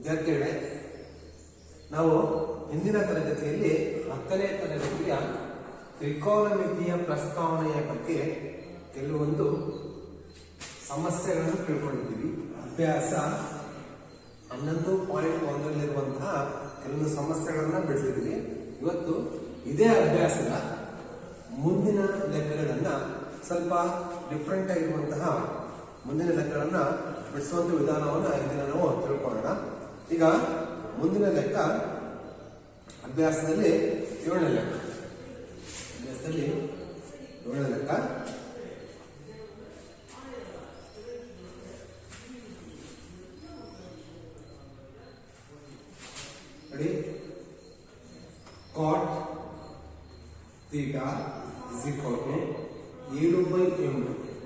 ವಿದ್ಯಾರ್ಥಿಗಳೇ, ನಾವು ಹಿಂದಿನ ತರಗತಿಯಲ್ಲಿ 10ನೇ ತರಗತಿಯ ತ್ರಿಕೋನಮಿತಿಯ ಪ್ರಸ್ತಾವನೆಯ ಬಗ್ಗೆ ಕೆಲವೊಂದು ಸಮಸ್ಯೆಗಳನ್ನು ತಿಳ್ಕೊಂಡಿದ್ದೀವಿ. ಅಭ್ಯಾಸ 11.1ರಲ್ಲಿರುವಂತಹ ಕೆಲವೊಂದು ಸಮಸ್ಯೆಗಳನ್ನ ಬಿಡಿಸಿದ್ದೀವಿ. ಇವತ್ತು ಇದೇ ಅಭ್ಯಾಸದ ಮುಂದಿನ ಲೆಕ್ಕಗಳನ್ನ ಸ್ವಲ್ಪ ಡಿಫ್ರೆಂಟ್ ಆಗಿರುವಂತಹ ಮುಂದಿನ ಲೆಕ್ಕಗಳನ್ನ ಬಿಡಿಸುವಂತ ವಿಧಾನವನ್ನ ಇದನ್ನ ನಾವು ತಿಳ್ಕೊಳ್ಳೋಣ. ಈಗ ಮುಂದಿನ ಲೆಕ್ಕ ಅಭ್ಯಾಸದಲ್ಲಿ 7ನೇ ಲೆಕ್ಕ. ಅಭ್ಯಾಸದಲ್ಲಿ 7ನೇ ಲೆಕ್ಕ. ನೋಡಿ, cot theta is equal to 7/8.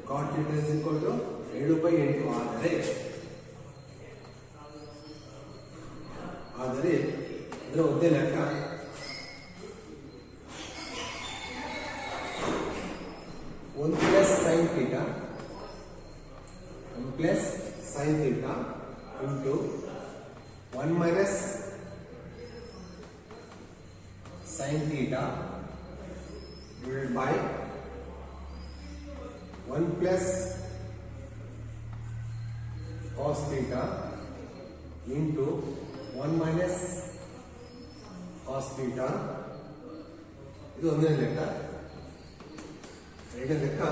cot theta is equal to 7/8 ಆದರೆ ಇದರ ಒಂದೇ ಲೆಕ್ಕ 1 plus sin theta into 1 minus sin theta divided by 1 plus cos theta into 1 minus cos theta. ಇದು ಒಂದನೇ ಲೆಕ್ಕ. ಎರಡನೇ ಲೆಕ್ಕ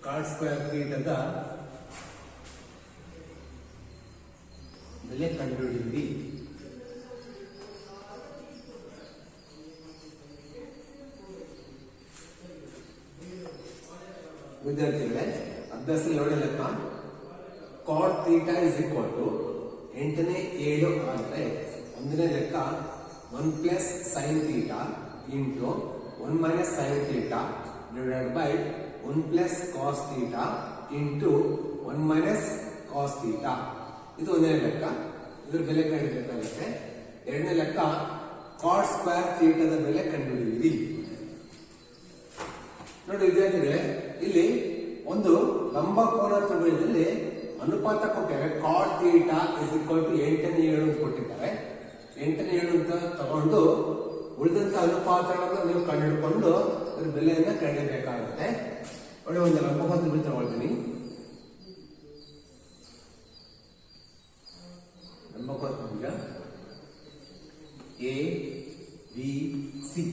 cot ಸ್ಕ್ವೇರ್ ಥೀಟಾದ ಬೆಲೆ ಕಂಡುಹಿಡಿಯಿರಿ. ವಿದ್ಯಾರ್ಥಿಗಳೇ, ಅಭ್ಯಾಸ 7ನೇ ಲೆಕ್ಕ. cot theta is equal to 8ನೇ 7 ಆದರೆ ಒಂದನೇ ಲೆಕ್ಕ 1 plus sin theta into 1 minus sin theta divided by 1 plus cos theta into 1 minus cos theta. ಇದು ಒಂದನೇ ಲೆಕ್ಕ. ಇದ್ರ ಬೆಲೆ ಕಂಡುಹಿಡಿಯಬೇಕಾಗುತ್ತೆ. ಎರಡನೇ ಲೆಕ್ಕ cot ಸ್ಕ್ವೇರ್ ಥೀಟಾದ ಬೆಲೆ ಕಂಡುಹಿಡಿಯಿರಿ. ನೋಡಿ ವಿದ್ಯಾರ್ಥಿಗಳೇ, ಇಲ್ಲಿ ಒಂದು ಲಂಬಕೋನ ತ್ರಿಭುಜದಲ್ಲಿ ಅನುಪಾತ ಕೊಟ್ಟಿದ್ದಾರೆ. cot theta is equal to 8ನೇ 7 ಅಂತ ಕೊಟ್ಟಿದ್ದಾರೆ. 8ನೇ 7 ಅಂತ ತಗೊಂಡು ಉಳಿದಂತ ಅನುಪಾತಗಳನ್ನು ನೀವು ಕಂಡುಹಿಡ್ಕೊಂಡು ಅದ್ರ ಬೆಲೆಯನ್ನ ಕಂಡುಹಿಡಿಯಬೇಕಾಗುತ್ತೆ. ನೋಡಿ, ಒಂದು ಲಂಬಕೋನ ತ್ರಿಭುಜ ತಗೊಳ್ತೀನಿ. ಲಂಬಕೋನ ತ್ರಿಭುಜ ಎ ಬಿ ಸಿ.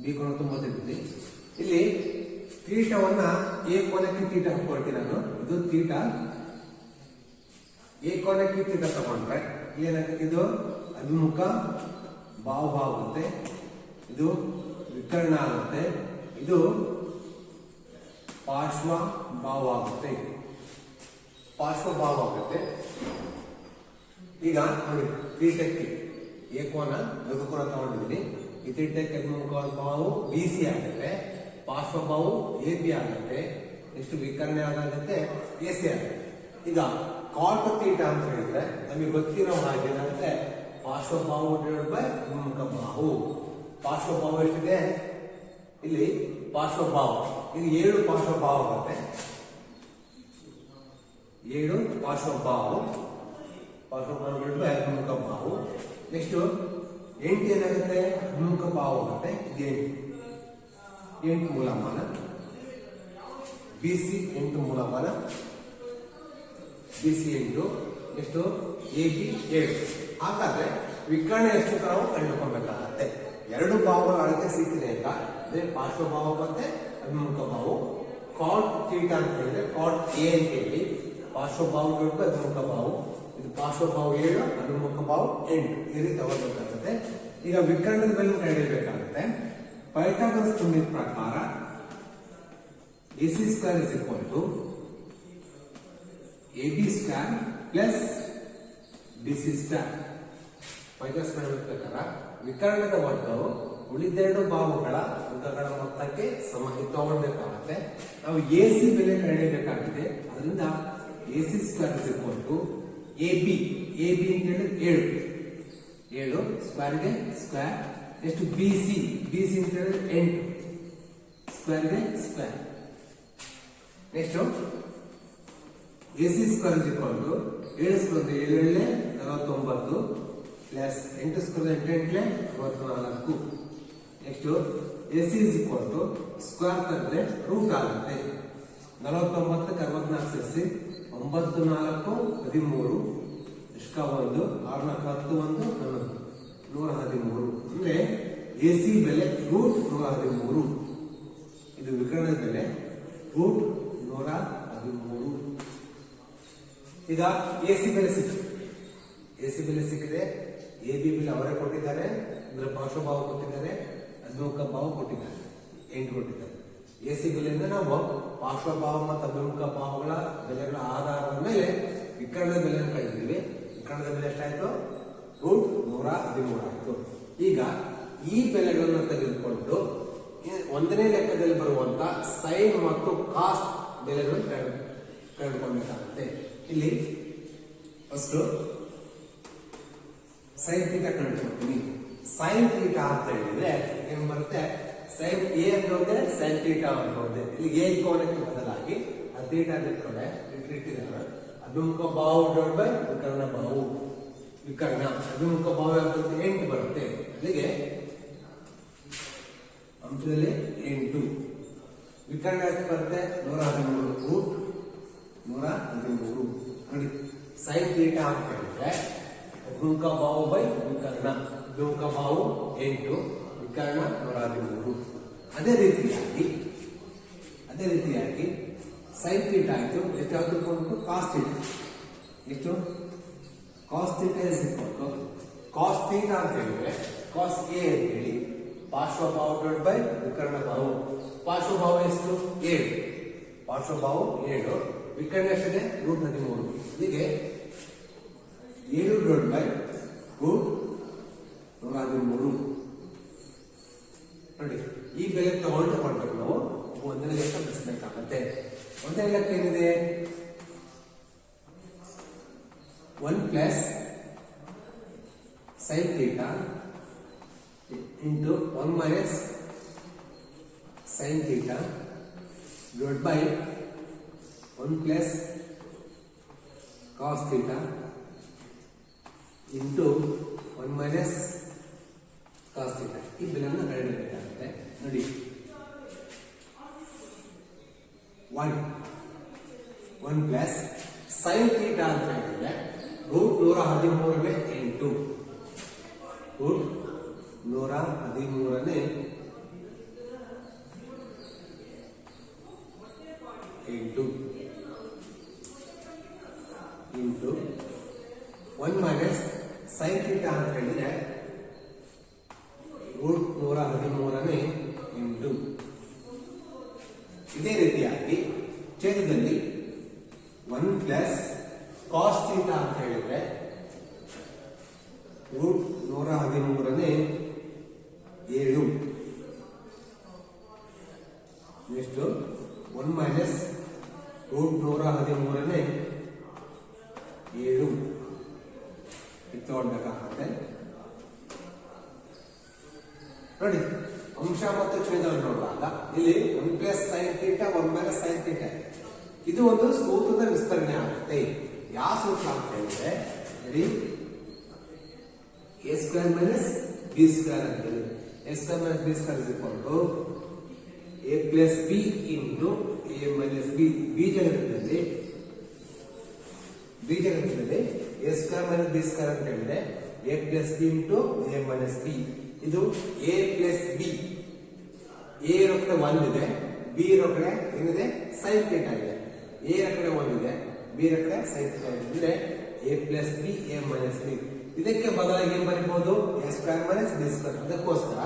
ಬಿ ಕೋನ 90 ಇಲ್ಲಿ ಥೀಟಾವನ್ನ ಎ ಕೋನಕ್ಕೆ ಥೀಟಾ ಹಾಕೊಳ್ತೀನಿ ನಾನು. ಇದು ಥೀಟಾ. ಎ ಕೋನಕ್ಕೆ ಥೀಟಾ ತಗೊಂಡ್ರೆ ಏನಾಗುತ್ತೆ? ಇದು ಅಭಿಮುಖ ಭಾವ ಆಗುತ್ತೆ, ಇದು ವಿಕರ್ಣ ಆಗುತ್ತೆ, ಇದು ಪಾರ್ಶ್ವ ಭಾವ ಆಗುತ್ತೆ. ಈಗ ನೋಡಿ, ಥೀಟಕ್ಕೆ ಎ ಕೋನ ಲಘುಕೋನ ತಗೊಂಡಿದ್ದೀನಿ. ಈ ಥೀಟಕ್ಕೆ ಅಭಿಮುಖ ಭಾವವು ಬಿ ಸಿ ಆಗುತ್ತೆ, ಪಾರ್ಶ್ವಭಾವು ಎ ಬಿ ಆಗುತ್ತೆ, ಎಷ್ಟು ವಿಕರ್ಣ ಆಗುತ್ತೆ ಎ ಸಿ ಆಗುತ್ತೆ. ಈಗ ಕಾಟ್ ಥೀಟಾ ಅಂತ ಹೇಳಿದ್ರೆ ನಮಗೆ ಗೊತ್ತಿರೋ ಹಾಗೆ ಏನಾಗುತ್ತೆ? ಪಾರ್ಶ್ವಭಾವು ಡಿವೈಡೆಡ್ ಬೈ ಅಭಿಮುಖ ಬಾಹು. ಪಾರ್ಶ್ವಭಾವ ಎಷ್ಟಿದೆ? ಇಲ್ಲಿ ಪಾರ್ಶ್ವಭಾವ ಇದು 7 ಪಾರ್ಶ್ವಭಾವ ಆಗುತ್ತೆ. 7 ಪಾರ್ಶ್ವಭಾವ ಡಿವೈಡೆಡ್ ಬೈ ಅಭಿಮುಖ ಬಾಹು. ನೆಕ್ಸ್ಟ್ 8 ಏನಾಗುತ್ತೆ? ಅಭಿಮುಖ ಬಾಹು ಆಗುತ್ತೆ. ಇದು 8 ಮೂಲಮಾನ. BC 8 ಮೂಲಮಾನ. BC 8. ಎಷ್ಟು? AB 7. ಹಾಗಾದ್ರೆ ವಿಕರ್ಣ ಎಷ್ಟು ನಾವು ಕಂಡುಕೊಳ್ಬೇಕಾಗತ್ತೆ. 2 ಭಾವಗಳ ಅಳತೆ ಸಿಕ್ಕಿದೆ ಈಗ. ಅದೇ ಪಾರ್ಶ್ವಭಾವ ಮತ್ತೆ ಅಭಿಮುಖ ಭಾವು. cot ಥೀಟಾ ಅಂತ ಹೇಳಿದ್ರೆ cot A ಅಂತ ಹೇಳಿ ಪಾರ್ಶ್ವಭಾವ ಅಭಿಮುಖ ಭಾವು. ಇದು ಪಾರ್ಶ್ವಭಾವ 7, ಅಭಿಮುಖ ಭಾವ 8. ಈ ರೀತಿ ತಗೋಬೇಕಾಗುತ್ತೆ. ಈಗ ವಿಕರ್ಣದ ಬೆಲೆ ಕಂಡುಹಿಡಿಯಬೇಕಾಗುತ್ತೆ. ಪೈಥಾಗರಸ್ ಪ್ರಮೇಯದ ಪ್ರಕಾರ AC square is equal to AB square plus BC square. Pythagoras ಪ್ರಮೇಯದ ಪ್ರಕಾರ ವಿಕರ್ಣದ ವರ್ಗವು ಉಳಿದೆರಡು ಭಾವಗಳ ವರ್ಗಗಳ ಮೊತ್ತಕ್ಕೆ ಸಮಹಿತವಾಗಬೇಕಾಗುತ್ತೆ. ನಾವು AC ಬೆಲೆ ಕಂಡುಹಿಡಿಯಬೇಕಾಗಿದೆ. ಅದರಿಂದ AC square is equal to AB ಅಂತ ಹೇಳಿದ್ರೆ 7 ಸ್ಕ್ವೇರ್ಗೆ ಸ್ಕ್ವೇರ್. ಎಷ್ಟು? BC ಅಂತ ಹೇಳಿದ್ರೆ 8 ಸ್ಕ್ವೇರ್ಗೆ square. Next AC square is equal to 7 square 7 49 plus 8 square 8 64. Next AC is equal to square ತೆಗೆದ್ರೆ ರೂಟ್ ಆಗುತ್ತೆ. 49 64 ಸೇರಿಸಿ 9 4 13 ಇಷ್ಟ 1 6 4 10 11 113 ಅಂದ್ರೆ AC ಬೆಲೆ ರೂಟ್ 113. ಇದು ವಿಕರ್ಣದ ಬೆಲೆ ರೂಟ್ 113. ಈಗ AC ಬೆಲೆ ಸಿಕ್ಕಿದೆ. AC ಬೆಲೆ ಸಿಕ್ಕಿದೆ. AB ಬೆಲೆ ಅವರೇ ಕೊಟ್ಟಿದ್ದಾರೆ, ಅಂದ್ರೆ ಪಾರ್ಶ್ವಭಾವ ಕೊಟ್ಟಿದ್ದಾರೆ, ಅಭಿಮುಖ ಭಾವ ಕೊಟ್ಟಿದ್ದಾರೆ, 8 ಕೊಟ್ಟಿದ್ದಾರೆ. AC ಬೆಲೆಯಿಂದ ನಾವು ಪಾರ್ಶ್ವಭಾವ ಮತ್ತು ಅಭಿಮುಖ ಭಾವಗಳ ಬೆಲೆಗಳ ಆಧಾರದ ಮೇಲೆ ವಿಕರ್ಣದ ಬೆಲೆಯನ್ನು ಕಂಡಿದ್ದೀವಿ. ವಿಕರ್ಣದ ಬೆಲೆ ಎಷ್ಟಾಯ್ತು? ರೂಟ್ 113 ಆಯ್ತು. ಈಗ ಈ ಬೆಲೆಗಳನ್ನು ತೆಗೆದುಕೊಂಡು ಒಂದನೇ ಲೆಕ್ಕದಲ್ಲಿ ಬರುವಂತ ಸೈನ್ ಮತ್ತು ಕಾಸ್ಟ್ ಬೆಲೆಗಳನ್ನು ಕಂಡುಕೊಳ್ಬೇಕಾಗುತ್ತೆ. ಇಲ್ಲಿ ಫಸ್ಟ್ ಸೈನ್ ಥೀಟಾ ಕಂಡುಕೊಳ್ತೀನಿ. ಸೈನ್ ಥೀಟಾ ಅಂತ ಹೇಳಿದ್ರೆ ಏನ್ ಬರುತ್ತೆ? ಸೈನ್ ಎ ಅಂತ ಹೋದ್ರೆ ಸೈನ್ ಥೀಟಾ ಅಂತ ಹೋದೆ. ಇಲ್ಲಿ ಎ ಕೋನಕ್ಕೆ ಬದಲಾಗಿ ಆ ಥೀಟಾ ಇಟ್ಟಿದ್ದಾರೆ. ಅಭಿಮುಖ ಭಾವ ಡಿವೈಡ್ ಬೈ ವಿಕರ್ಣ ಭಾವ. ವಿಕರ್ಣ ಅಭಿಮುಖ ಭಾವ ಯಾವ್ದು? 8 ಬರುತ್ತೆ. ಅಲ್ಲಿಗೆ ಅಂಶದಲ್ಲಿ 8. ವಿಕರ್ಣ ಎಷ್ಟು ಬರುತ್ತೆ? 113 ರೂಟ್ 113. ನೋಡಿ ಸೈನ್ ಥೀಟಾ ಅಂತ ಹೇಳಿದ್ರೆ ಅಭಿಮುಖ ಭಾವ ಬೈ ವಿಕರ್ಣ. ಅಭಿಮುಖ ಭಾವ 8, ವಿಕರ್ಣ 113. ಅದೇ ರೀತಿಯಾಗಿ ಸೈನ್ ಥೀಟಾ ಆಯ್ತು. ಎಷ್ಟು ಕೊಟ್ಟು ಕಾಸ್ ಥೀಟಾ ಎಷ್ಟು? Cos theta is equal to cos theta ಅಂತ ಹೇಳಿದ್ರೆ ಕಾಸ್ ಎ ಅಂತ ಹೇಳಿ ಪಾರ್ಶ್ವಭಾವ ಡಿವೈಡ್ ಬೈ ವಿಕರ್ಣ ಭಾವ. ಪಾರ್ಶ್ವಭಾವ ಎಷ್ಟು? 7. ಪಾರ್ಶ್ವಭಾವ 7, ವಿಕರ್ಣ ಎಷ್ಟಿದೆ? ರೂಟ್ 13. ಹೀಗೆ 7 ಡಿವೈಡ್ ಬೈ ರೂಟ್ 113. ನೋಡಿ ಈ ಬೆಲೆ ತಗೊಂಡು ಮಾಡ್ಬೇಕು. ನಾವು ಒಂದನೇ ಲೆಕ್ಕ ಬಿಡಿಸಬೇಕಾಗತ್ತೆ. ಒಂದನೇ ಲೆಕ್ಕ ಏನಿದೆ? 1 plus sine theta into 1 minus sin theta divided by 1 plus cos theta into 1 minus cos theta. ಈ ಬೆಲೆಯನ್ನು ಕಂಡುಹಿಡಿಯಬೇಕಾಗುತ್ತೆ. ನೋಡಿ 1 ಪ್ಲಸ್ sin theta ಅಂತ ಹೇಳಿದ್ರೆ ರೂಟ್ 113ನೇ 8 ರೂಟ್ 113ನೇ 8 ಇಂಟು 1 ಮೈನಸ್ ಸೈನ್ ಥೀಟಾ ಅಂತ ಹೇಳಿದ್ರೆ ರೂಟ್ 113ನೇ 8. ಇದೇ ರೀತಿಯಾಗಿ ಛೇದದಲ್ಲಿ 1 ಪ್ಲಸ್ ಕಾಸ್ ಥೀಟಾ ಅಂತ ಹೇಳಿದ್ರೆ ರೂಟ್ 113ನೇ 7. ನೆಕ್ಸ್ಟ್ 1 ಮೈನಸ್ ರೂಟ್ 113ನೇ 7 ತಗೊಳ್ಬೇಕಾಗುತ್ತೆ. ನೋಡಿ ಅಂಶ ಮತ್ತು ಛೇದವನ್ನು ನೋಡುವಾಗ ಇಲ್ಲಿ 1 plus sine theta 1 minus sine theta ಇದು ಒಂದು ಸೂತ್ರದ ವಿಸ್ತರಣೆ ಆಗುತ್ತೆ. ಯಾವ ಸೂತ್ರ ಅಂತ ಹೇಳಿದ್ರೆ a square minus b square ಅಂತ ಹೇಳಿ. a square minus b square is equal to a plus b into a minus b. ಬೀಜಗಣಿತದಲ್ಲಿ a square minus b square ಅಂತ ಹೇಳಿದ್ರೆ a plus b into a minus b. ಇದು a plus b. a ರ ಕಡೆ 1 ಇದೆ, b ರ ಕಡೆ ಏನಿದೆ? sin theta ಇದೆ. a ರ ಕಡೆ 1 ಇದೆ, b ರ ಕಡೆ sin ಥೀಟಾ ಇದೆ. ಅಂದ್ರೆ a plus b a minus b. ಇದಕ್ಕೆ ಬದಲಾಗಿ ಏನ್ ಬರೀಬಹುದು? a square minus b square. ಅದಕ್ಕೋಸ್ಕರ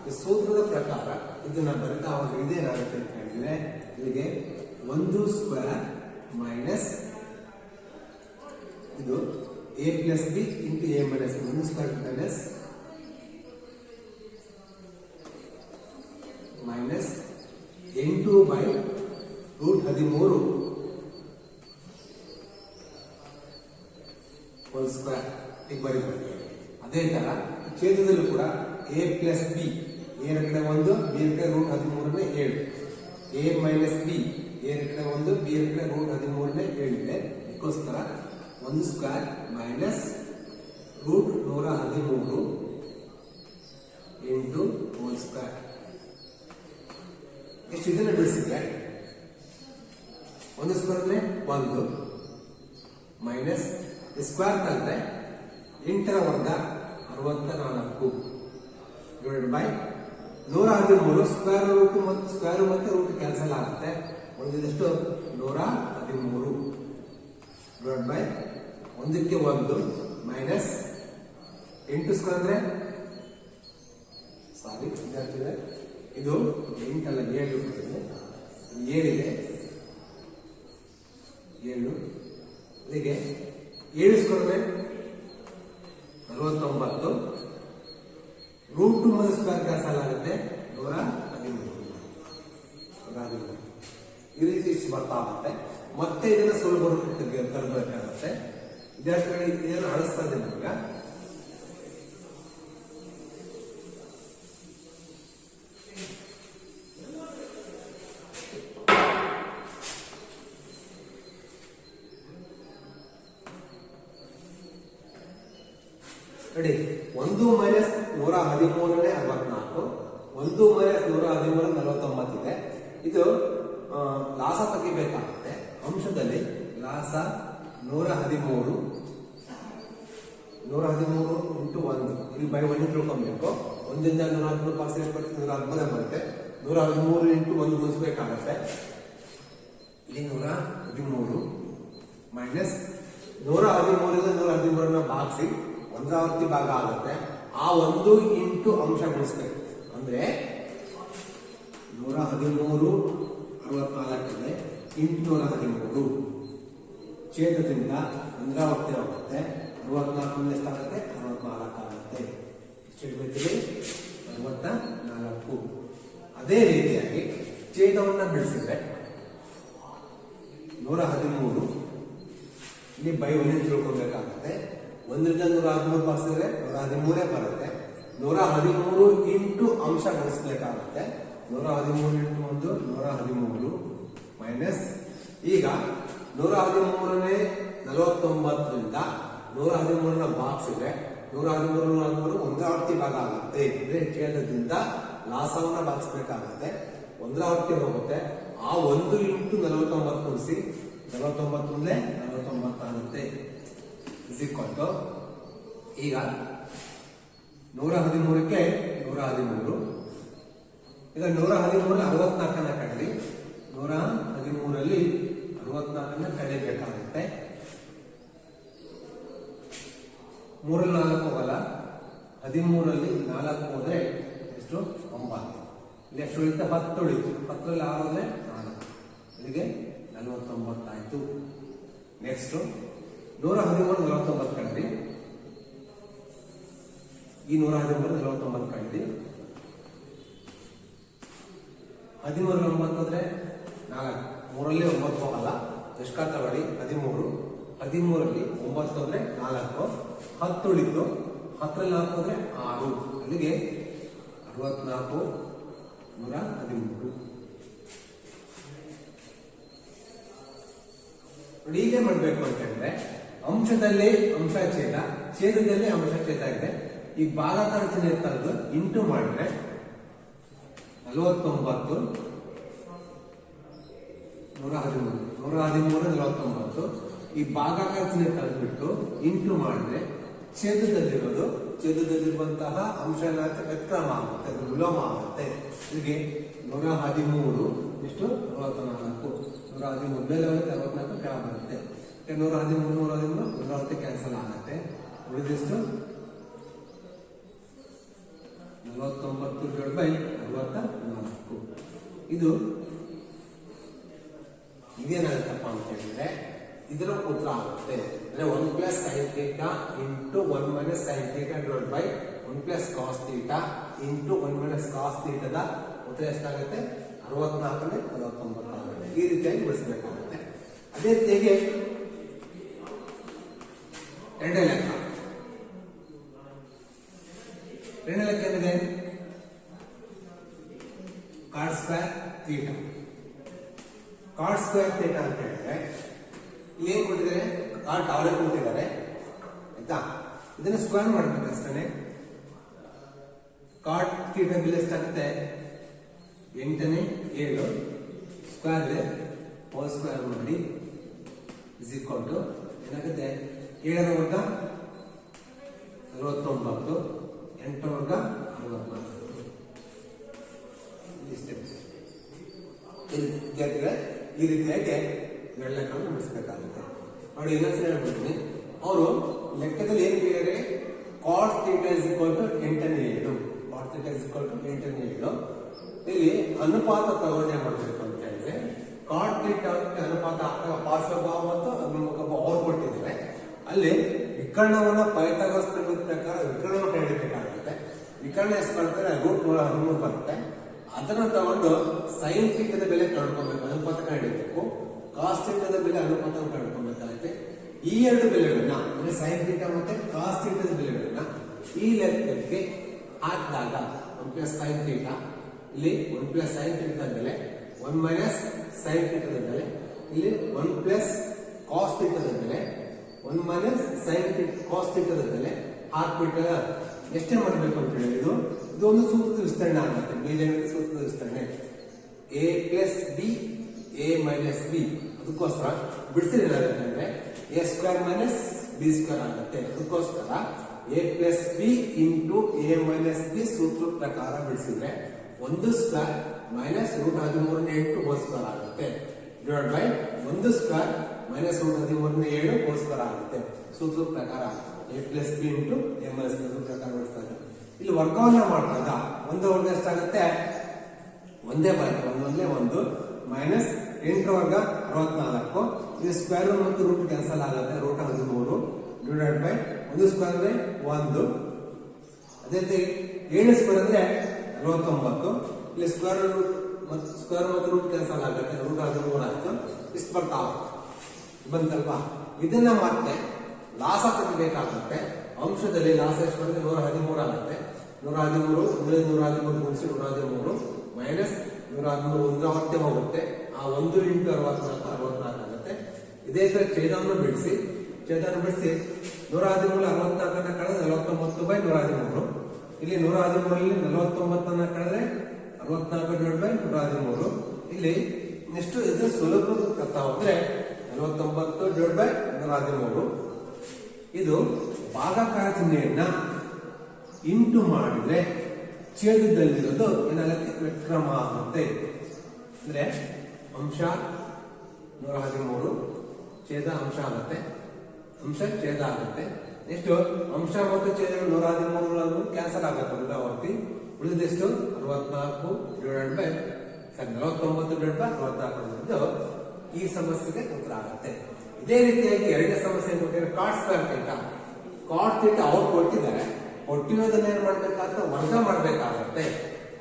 ಈ ಸೂತ್ರದ ಪ್ರಕಾರ ಇದನ್ನ ಬರೀತಾ ಹೋದ್ರೆ ಇದೇನಾಗುತ್ತೆ ಅಂತ ಹೇಳಿದ್ರೆ ಇಲ್ಲಿಗೆ 1 ಸ್ಕ್ವೇರ್ ಮೈನಸ್ ಇದು a plus b into a minus 1 square minus 8 by root 13 whole square ಈಗ ಬರೀಬಹುದು. ಅದೇ ತರ ಛೇದದಲ್ಲೂ ಕೂಡ a ಪ್ಲಸ್ ಬಿ, a ರ ಕಡೆ 1, b ರ ಕಡೆ ರೂಟ್ 13ನೇ 7, a ಮೈನಸ್ ಬಿ ಎ ಕಡೆ 1 ಬಿ ಕಡೆ ರೂಟ್ 13 7 ಇದೆ. ಇದಕ್ಕೋಸ್ಕರ 1 square minus root 113 into whole square. ಎಷ್ಟು ಇದನ್ನ ಬಿಡಿಸಿದ್ರೆ 1 ಸ್ಕ್ವೇರ್ ಅಂದ್ರೆ 1 ಮೈನಸ್ ಸ್ಕ್ವೇರ್ ತಂದ್ರೆ 8ರ ವರ್ಗ 64 ಡಿವೈಡ್ ಬೈ 113 ಸ್ಕ್ವೇರ್ ರೂಟ್ ಮತ್ತೆ ರೂಟ್ ಕ್ಯಾನ್ಸಲ್ ಆಗುತ್ತೆ. ಉಳಿದಿದ್ದಷ್ಟು 113 ಡಿವೈಡ್ ಬೈ 1ಕ್ಕೆ 1 ಮೈನಸ್ 8 ಸ್ಕ್ವೇರ್ ಅಂದ್ರೆ ಸಾರಿ ಇದು 8 ಅಲ್ಲ 7 ಏನಿದೆ 7 ಅಲ್ಲಿಗೆ 7 ಸ್ಕ್ವೇರ್ 49 ರೂಟ್ ಮತ್ತು ಸ್ಕ್ವೇರ್ ಕ್ಯಾನ್ಸಲ್ ಆಗುತ್ತೆ 113. ಈ ರೀತಿ ಇಷ್ಟು ಬರ್ತಾ ಆಗುತ್ತೆ. ಮತ್ತೆ ಇದನ್ನ ಸುಲಭ ತರಬೇಕಾಗುತ್ತೆ. ವಿದ್ಯಾರ್ಥಿಗಳಿಗೆ ಇದನ್ನು ಅಳಿಸ್ತಾ ಇದ್ದೇನೆ ಈಗ. ನೋಡಿ 1 ಮೈನಸ್ 113 64 1 ಮೈನಸ್ 113 49 ಇದೆ. ಇದು ಲಾಸ ತೆಗಿಬೇಕಾಗುತ್ತೆ. ಅಂಶದಲ್ಲಿ ಲಾಸ 113 ಇಂಟು 1 ಇಲ್ಲಿ ಬೈ 1 ತಿಳ್ಕೊಬೇಕು. 1ರಿಂದ 113 ಪರ್ಸೆಂಟ್ 113 ಬರುತ್ತೆ. 113 ಇಂಟು 1 ಗುಣಿಸಬೇಕಾಗತ್ತೆ. ಇಲ್ಲಿ 113 ಮೈನಸ್ 113ರಿಂದ 113 ಭಾಗಿಸಿ ಪುನರಾವರ್ತಿ ಭಾಗ ಆಗುತ್ತೆ. ಆ 1 ಇಂಟು ಅಂಶ ಗುಣಿಸ್ಬೇಕು. ಅಂದ್ರೆ 113 64 ಇಂಟು 113 ಛೇದದಿಂದ ಪುನರಾವರ್ತಿ ಆಗುತ್ತೆ. 64 ಎಷ್ಟಾಗುತ್ತೆ 64 ಆಗುತ್ತೆ. ಎಷ್ಟು 64. ಅದೇ ರೀತಿಯಾಗಿ ಛೇದವನ್ನ ಬಿಡಿಸಿದ್ರೆ 113 ಇಲ್ಲಿ ಬೈ 1 ತಿಳ್ಕೊಬೇಕಾಗುತ್ತೆ. 1ರಿಂದ 113 ಬರ್ಸಿದ್ರೆ 113 ಬರುತ್ತೆ. 113 ಇಂಟು ಅಂಶ ಗುಣಿಸಬೇಕಾಗುತ್ತೆ. 113 ಇಂಟು 1 113 ಮೈನಸ್ ಈಗ 113ನೇ 49ರಿಂದ 113ನ ಭಾಗಿಸಿದ್ರೆ 113 ಪುನರಾವರ್ತಿ ಭಾಗ ಆಗುತ್ತೆ. ಅಂದ್ರೆ ಛೇದದಿಂದ ಲಾಸವನ್ನ ಭಾಗಿಸಬೇಕಾಗುತ್ತೆ. ಪುನರಾವರ್ತಿ ಹೋಗುತ್ತೆ. ಆ 1 ಇಂಟು 49 ಗುಣಿಸಿ 49 ಆಗುತ್ತೆ. ಈಗ 113ಕ್ಕೆ 113 ಈಗ 113 64 ಕಡಿಲಿ 113ರಲ್ಲಿ 64 ಕಡಿಬೇಕಾಗುತ್ತೆ. 3ರಲ್ಲಿ 4 ಹೋಗಲ್ಲ. 13ರಲ್ಲಿ 4 ಹೋದ್ರೆ ಎಷ್ಟು 9. ಇಲ್ಲಿ ಎಷ್ಟು ಉಳಿತ 10 ಉಳಿತು. 10ರಲ್ಲಿ 6 ಹೋದ್ರೆ 4 ಇಲ್ಲಿಗೆ 49 ಆಯ್ತು. ನೆಕ್ಸ್ಟ್ 113 49 ಕಡಿದ್ರಿ. ಈ 113 49 ಕಡಿದ್ರಿ. 13 9 ಅಂದ್ರೆ 4. 3ರಲ್ಲಿ 9 ಹೋಗಲ್ಲ. ಎಷ್ಟು ತಗೊಳ್ಳಿ 13. 13ರಲ್ಲಿ 9 ಅಂದ್ರೆ 4. 10 ಉಳಿತು. 10ರಲ್ಲಿ 4 ಅಂದ್ರೆ 6. ಅಲ್ಲಿಗೆ 64 113. ನೋಡಿ ಹೀಗೆ ಮಾಡ್ಬೇಕು ಅಂತ ಹೇಳಿದ್ರೆ ಅಂಶದಲ್ಲಿ ಅಂಶ ಛೇದ, ಛೇದದಲ್ಲಿ ಅಂಶ ಛೇದ ಇದೆ. ಈ ಭಾಗಾಕಾರ ಚಿಹ್ನೆ ತಂದು ಇಂಟು ಮಾಡಿದ್ರೆ 49 113 49. ಈ ಭಾಗಾಕಾರ ಚಿಹ್ನೆ ತಂದ್ಬಿಟ್ಟು ಇಂಟು ಮಾಡಿದ್ರೆ ಛೇದದಲ್ಲಿರುವಂತಹ ಅಂಶ ವ್ಯಕ್ರಮ ಆಗುತ್ತೆ, ಅದು ವಿಲೋಮ ಆಗುತ್ತೆ. ಹೀಗೆ 113 ಎಷ್ಟು 64 113 ಮೇಲೆ 64 ಕೆಳ ಬರುತ್ತೆ. 113 113 ಕ್ಯಾನ್ಸಲ್ ಆಗುತ್ತೆ. ಉಳಿದಷ್ಟು 49/64. ಇದು ಇದೇನಾಗುತ್ತಪ್ಪ ಅಂತ ಹೇಳಿದ್ರೆ ಇದರ ಉತ್ತರ ಆಗುತ್ತೆ. ಅಂದ್ರೆ 1 + sin θ into 1 - sin θ divide by 1 + cos θ into 1 - cos θ ದ ಉತ್ತರ ಎಷ್ಟಾಗುತ್ತೆ 64 49 ಆಗುತ್ತೆ. ಈ ರೀತಿಯಾಗಿ ಬಿಡಿಸಬೇಕಾಗುತ್ತೆ. ಅದೇ ರೀತಿಯಾಗಿ ಎರಡನೇ ಲೆಕ್ಕ ಏನಿದೆ cos² θ ಕಾಟ್ ಸ್ಕ್ವೇರ್ ಥೀಟಾ ಅಂತ ಹೇಳಿದ್ರೆ ಇಲ್ಲಿ ಏನ್ ಕೊಟ್ಟಿದ್ದಾರೆ, ಕಾಟ್ ಅವರೇ ಕೊಟ್ಟಿದ್ದಾರೆ ಆಯ್ತಾ. ಇದನ್ನ ಸ್ಕ್ವೇರ್ ಮಾಡ್ಬೇಕಷ್ಟೇ. ಕಾಟ್ ಥೀಟಾ ಬೆಲೆ ಎಷ್ಟಾಗುತ್ತೆ, 8/7 ಸ್ಕ್ವೇರ್ ಹೋಲ್ ಸ್ಕ್ವೇರ್ ಮಾಡಿ ಇಸ್ ಈಕ್ವಲ್ ಟು ಏನಾಗುತ್ತೆ, 7ರ ವರ್ಗ 49, 8ರ ವರ್ಗ 64. ಈ ರೀತಿಯಾಗಿ ಲೆಕ್ಕವನ್ನು ಬಿಡಿಸಬೇಕಾಗುತ್ತೆ ನೋಡಿ. ಇನ್ನೊಂದ್ಸಲ ಹೇಳ್ಬಿಡ್ತೀನಿ, ಅವರು ಲೆಕ್ಕದಲ್ಲಿ ಏನ್ ಕೇಳಿದರೆ cot theta is equal to 8/7, cot theta is equal to 8/7. ಇಲ್ಲಿ ಅನುಪಾತ ತಗೊಂಡು ಏನ್ ಮಾಡ್ಬೇಕು ಅಂತ ಹೇಳಿದ್ರೆ, ಕಾಟ್ ಥೀಟಾ ಅನುಪಾತ ಪಾರ್ಶ್ವಭಾವ ಮತ್ತು ಅಭಿಮುಖ ಭಾವ ಅವ್ರು ಕೊಟ್ಟಿದ್ದಾರೆ. ಅಲ್ಲಿ ವಿಕರ್ಣವನ್ನ ಪೈಥಾಗರಸ್ ಪ್ರಕಾರ ವಿಕರ್ಣವನ್ನು ಕಂಡುಹಿಡಿಯಬೇಕಾಗುತ್ತೆ. ವಿಕರ್ಣ ಎಷ್ಟು ಬರ್ತದೆ, √113 ಬರುತ್ತೆ. ಅದನ್ನ ತಗೊಂಡು ಸೈನ್ ಥೀಟಾದ ಬೆಲೆ ಕಂಡುಕೊಳ್ಬೇಕು, ಅನುಪಾತ ಕಂಡುಹಿಡಿಯಬೇಕು. ಕಾಸ್ ಥೀಟಾದ ಬೆಲೆ ಅನುಪಾತ ಕಂಡುಕೊಳ್ಬೇಕಾಗುತ್ತೆ. ಈ ಎರಡು ಬೆಲೆಗಳನ್ನ ಅಂದ್ರೆ ಸೈನ್ ಥೀಟಾ ಮತ್ತೆ ಕಾಸ್ ಥೀಟಾದ ಬೆಲೆಗಳನ್ನ ಈ ಲೆಕ್ಕಕ್ಕೆ ಹಾಕಿದಾಗ 1 + ಸೈನ್ ಥೀಟಾ, ಇಲ್ಲಿ 1 + ಸೈನ್ ಥೀಟಾದ ಬೆಲೆ, 1 - ಸೈನ್ ಥೀಟಾದ ಬೆಲೆ, ಇಲ್ಲಿ 1 + ಕಾಸ್ ಥೀಟಾದ ಬೆಲೆ, 1 - ಸೈನ್ ಕಾಸ್ ಥೀಟಾದ ಬೆಲೆ ಹಾಕ್ಬಿಟ್ಟು ಎಷ್ಟೇ ಮಾಡಬೇಕು ಅಂತ ಹೇಳಿ ಇದು ಒಂದು ಸೂತ್ರದ ವಿಸ್ತರಣೆ ಆಗುತ್ತೆ. ಬೀಜಗಣಿತ ಸೂತ್ರದ ವಿಸ್ತರಣೆ a + b a - b. ಅದಕ್ಕೋಸ್ಕರ ಬಿಡಿಸಿದ್ರೆ ಏನಾಗುತ್ತೆ ಅಂದ್ರೆ a² - b² ಆಗುತ್ತೆ. ಅದಕ್ಕೋಸ್ಕರ a + b × a - b ಸೂತ್ರದ ಪ್ರಕಾರ ಬಿಡಿಸಿದ್ರೆ 1² - √13 8² ಆಗುತ್ತೆ. ಡಿವೈಡ್ ಬೈ 1² - √13 7² ಆಗುತ್ತೆ. ಸೂತ್ರದ ಪ್ರಕಾರ a + b × a - b ಸೂತ್ರದ ಪ್ರಕಾರ ಬಿಡಿಸ್ತಾರೆ. ಇಲ್ಲಿ ವರ್ಗವನ್ನ ಮಾಡಿದಾಗ ಒಂದು ವರ್ಗ ಎಷ್ಟಾಗುತ್ತೆ, ಒಂದೇ ಬರುತ್ತೆ, 1 - 1 ಮೈನಸ್ 8ರ ವರ್ಗ 64. ಇದು ಸ್ಕ್ವೇರ್ ಮತ್ತು ರೂಟ್ ಕ್ಯಾನ್ಸಲ್ ಆಗುತ್ತೆ, √13 ಡಿವೈಡ್ ಬೈ 1² ಅಂದ್ರೆ 1. ಅದೇ ರೀತಿ 7² ಅಂದ್ರೆ 49. ಇಲ್ಲಿ ಸ್ಕ್ವೇರ್ ಮತ್ತು ರೂಟ್ ಕ್ಯಾನ್ಸಲ್ ಆಗುತ್ತೆ, √13 ಆಯ್ತು. ಇಷ್ಟು ಬರ್ತಾವ ಬಂತಲ್ವಾ. ಇದನ್ನ ಮತ್ತೆ ಲಾಸ ತೆಗಿಬೇಕಾಗುತ್ತೆ. ಅಂಶದಲ್ಲಿ ಲಾಸ ಎಷ್ಟು ಬರುತ್ತೆ, 113 ಆಗುತ್ತೆ. 113 113 ಗುಣಿಸಿ 113 ಮೈನಸ್ 113 1 ಮತ್ತೆ ಹೋಗುತ್ತೆ. ಆ 1 × 64 64 ಆಗುತ್ತೆ. ಇದೇ ತರ ಛೇದವನ್ನು ಬಿಡಿಸಿ 113 64 ಕಳೆದ್ರೆ 49/113. ಇಲ್ಲಿ 113 49 ಕಳೆದ್ರೆ 64/113. ಇಲ್ಲಿ ನೆಕ್ಸ್ಟ್ ಇದು ಸುಲಭ ಕರ್ತಾ ಹೋದ್ರೆ 49/113. ಇದು ಭಾಗಾಕಾರ ಚಿಹ್ನೆಯನ್ನ ಇಂಟು ಮಾಡಿದ್ರೆ ಛೇದದಲ್ಲಿರೋದು ಏನಾಗುತ್ತೆ, ವ್ಯತ್ಕ್ರಮ ಆಗುತ್ತೆ. ಅಂದ್ರೆ ಅಂಶ 113 ಛೇದ ಅಂಶ ಆಗುತ್ತೆ, ಅಂಶ ಛೇದ ಆಗುತ್ತೆ. ಎಷ್ಟು ಅಂಶ ಮತ್ತು ಛೇದ 113 ಕ್ಯಾನ್ಸಲ್ ಆಗುತ್ತೆ ಉಳಿದಾವರ್ತಿ. ಉಳಿದೆಷ್ಟು 64 ಡಿವೈಡ್ ಬೈ 49/64 ಈ ಸಮಸ್ಯೆಗೆ ಉತ್ತರ ಆಗುತ್ತೆ. ಇದೇ ರೀತಿಯಾಗಿ ಎರಡನೇ ಸಮಸ್ಯೆ ಕೊಟ್ಟಿದ್ದಾರೆ, cot square theta. Cot theta ಅವ್ರು ಕೊಟ್ಟಿದ್ದಾರೆ, ಕೊಟ್ಟಿರೋದನ್ನ ಏನ್ ಮಾಡ್ಬೇಕಾದ್ರೆ ವರ್ಗ ಮಾಡ್ಬೇಕಾಗತ್ತೆ.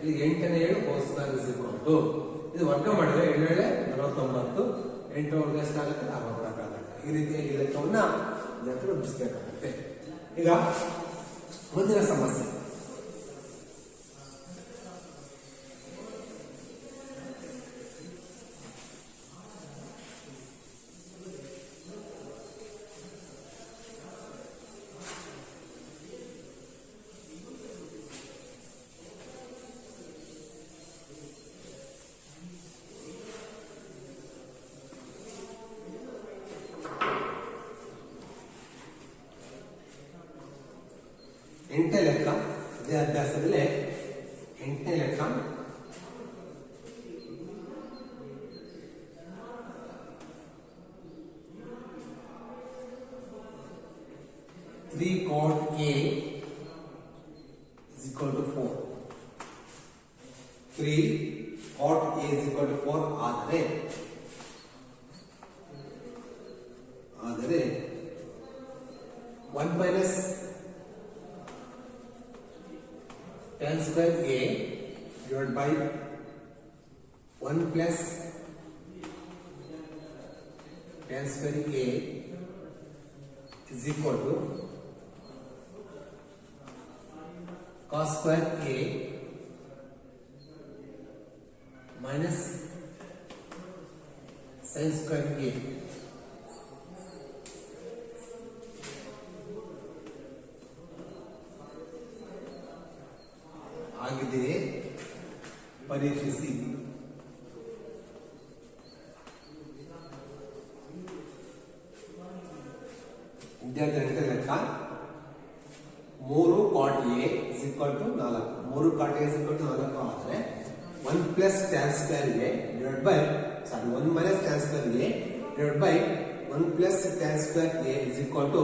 ಇಲ್ಲಿ 8/7 whole square is equal to ಇದು ವರ್ಗ ಮಾಡಿದ್ರೆ 7 - 49 8 ವರ್ಗ ಎಷ್ಟಾಗುತ್ತೆ, 64 ಆಗುತ್ತೆ. ಈ ರೀತಿಯಾಗಿ ಲೆಕ್ಕವನ್ನ ಬಿಡಿಸಬೇಕಾಗುತ್ತೆ. ಈಗ ಮುಂದಿನ ಸಮಸ್ಯೆ ಎಂಟನೇ ಲೆಕ್ಕ. ಇದೇ ಅಭ್ಯಾಸದಲ್ಲಿ 8ನೇ ಲೆಕ್ಕ. Three cot A is equal to 4. 3 cot A is equal to 4 ಆದರೆ 1 minus tan square A divided by 1 plus tan square A is equal to cos square A minus ಪರೀಕ್ಷಿಸಿ. ವಿದ್ಯಾರ್ಥಿ ಲೆಕ್ಕ 3 cot A is equal to 4. 3 cot A is equal to 4 ಆದರೆ 1 plus tan square A divided by 1 minus tan square A divided by 1 plus tan square A is equal to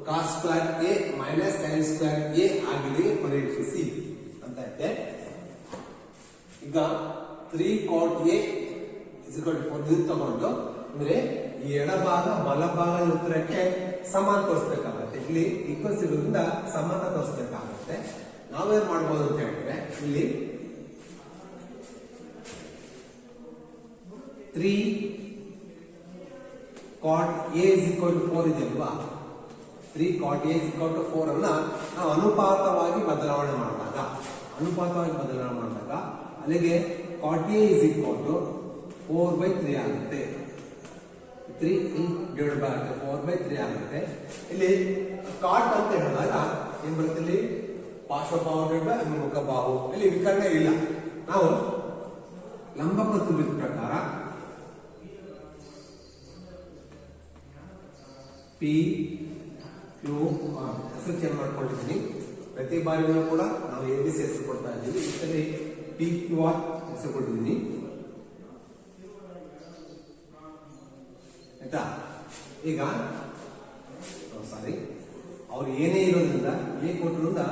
cos square A minus sin square A ಆಗಿದೆ ಪರೀಕ್ಷಿಸಿ ಅಂತ ಇದೆ. ಈಗ 3 cot A is equal to 4 ಇದು ತಗೊಂಡು ಅಂದ್ರೆ ಈ ಎಡಭಾಗ ಬಲಭಾಗ ಉತ್ತರಕ್ಕೆ ಸಮಾನ ತೋರಿಸಬೇಕಾಗುತ್ತೆ. ಇಲ್ಲಿ ಈಕ್ವಲ್ಸ್ ಇರೋದ್ರಿಂದ ಸಮಾನ ತೋರಿಸಬೇಕಾಗುತ್ತೆ. ನಾವೇನ್ ಮಾಡ್ಬೋದು ಅಂತ ಹೇಳಿದ್ರೆ ಇಲ್ಲಿ 3 cot A is equal to 4 ಇದೆ ಅಲ್ವಾ. 3 cot A is equal to 4 ಅನ್ನ ನಾವು ಅನುಪಾತವಾಗಿ ಬದಲಾವಣೆ ಮಾಡಿದಾಗ ಅಲ್ಲಿಗೆ cot A is equal to 4/3 ಆಗುತ್ತೆ. 3 divided by 4/3 ಆಗುತ್ತೆ. ಇಲ್ಲಿ ಕಾಟ್ ಅಂತ ಹೇಳಿದಾಗ ಏನ್ ಬರುತ್ತೆ, ಇಲ್ಲಿ ಪಾರ್ಶ್ವಬಾಹು divided by ಅಭಿಮುಖ ಬಾಹು. ಇಲ್ಲಿ ವಿಕರ್ಣ ಇಲ್ಲ. ನಾವು ಲಂಬ ಪ್ರತಿಬಿಂಬದ ಪ್ರಕಾರ P Q R ಹೆಸರು ಚೇಂಜ್ ಮಾಡ್ಕೊಂಡಿದ್ದೀನಿ. ಪ್ರತಿ ಬಾರಿಯೂ ಕೂಡ ನಾವು ABC ಹೆಸರು ಕೊಡ್ತಾ ಇದ್ದೀವಿ. ಇದರಲ್ಲಿ P Q R ಹೆಸರು ಕೊಟ್ಟಿದ್ದೀನಿ. ಆಯ್ತಾ? ಈಗ ಸಾರಿ ಅವ್ರು ಏನೇ ಇರೋದ್ರಿಂದ ಎ ಕೊಟ್ಟಿರೋದ್ರಿಂದ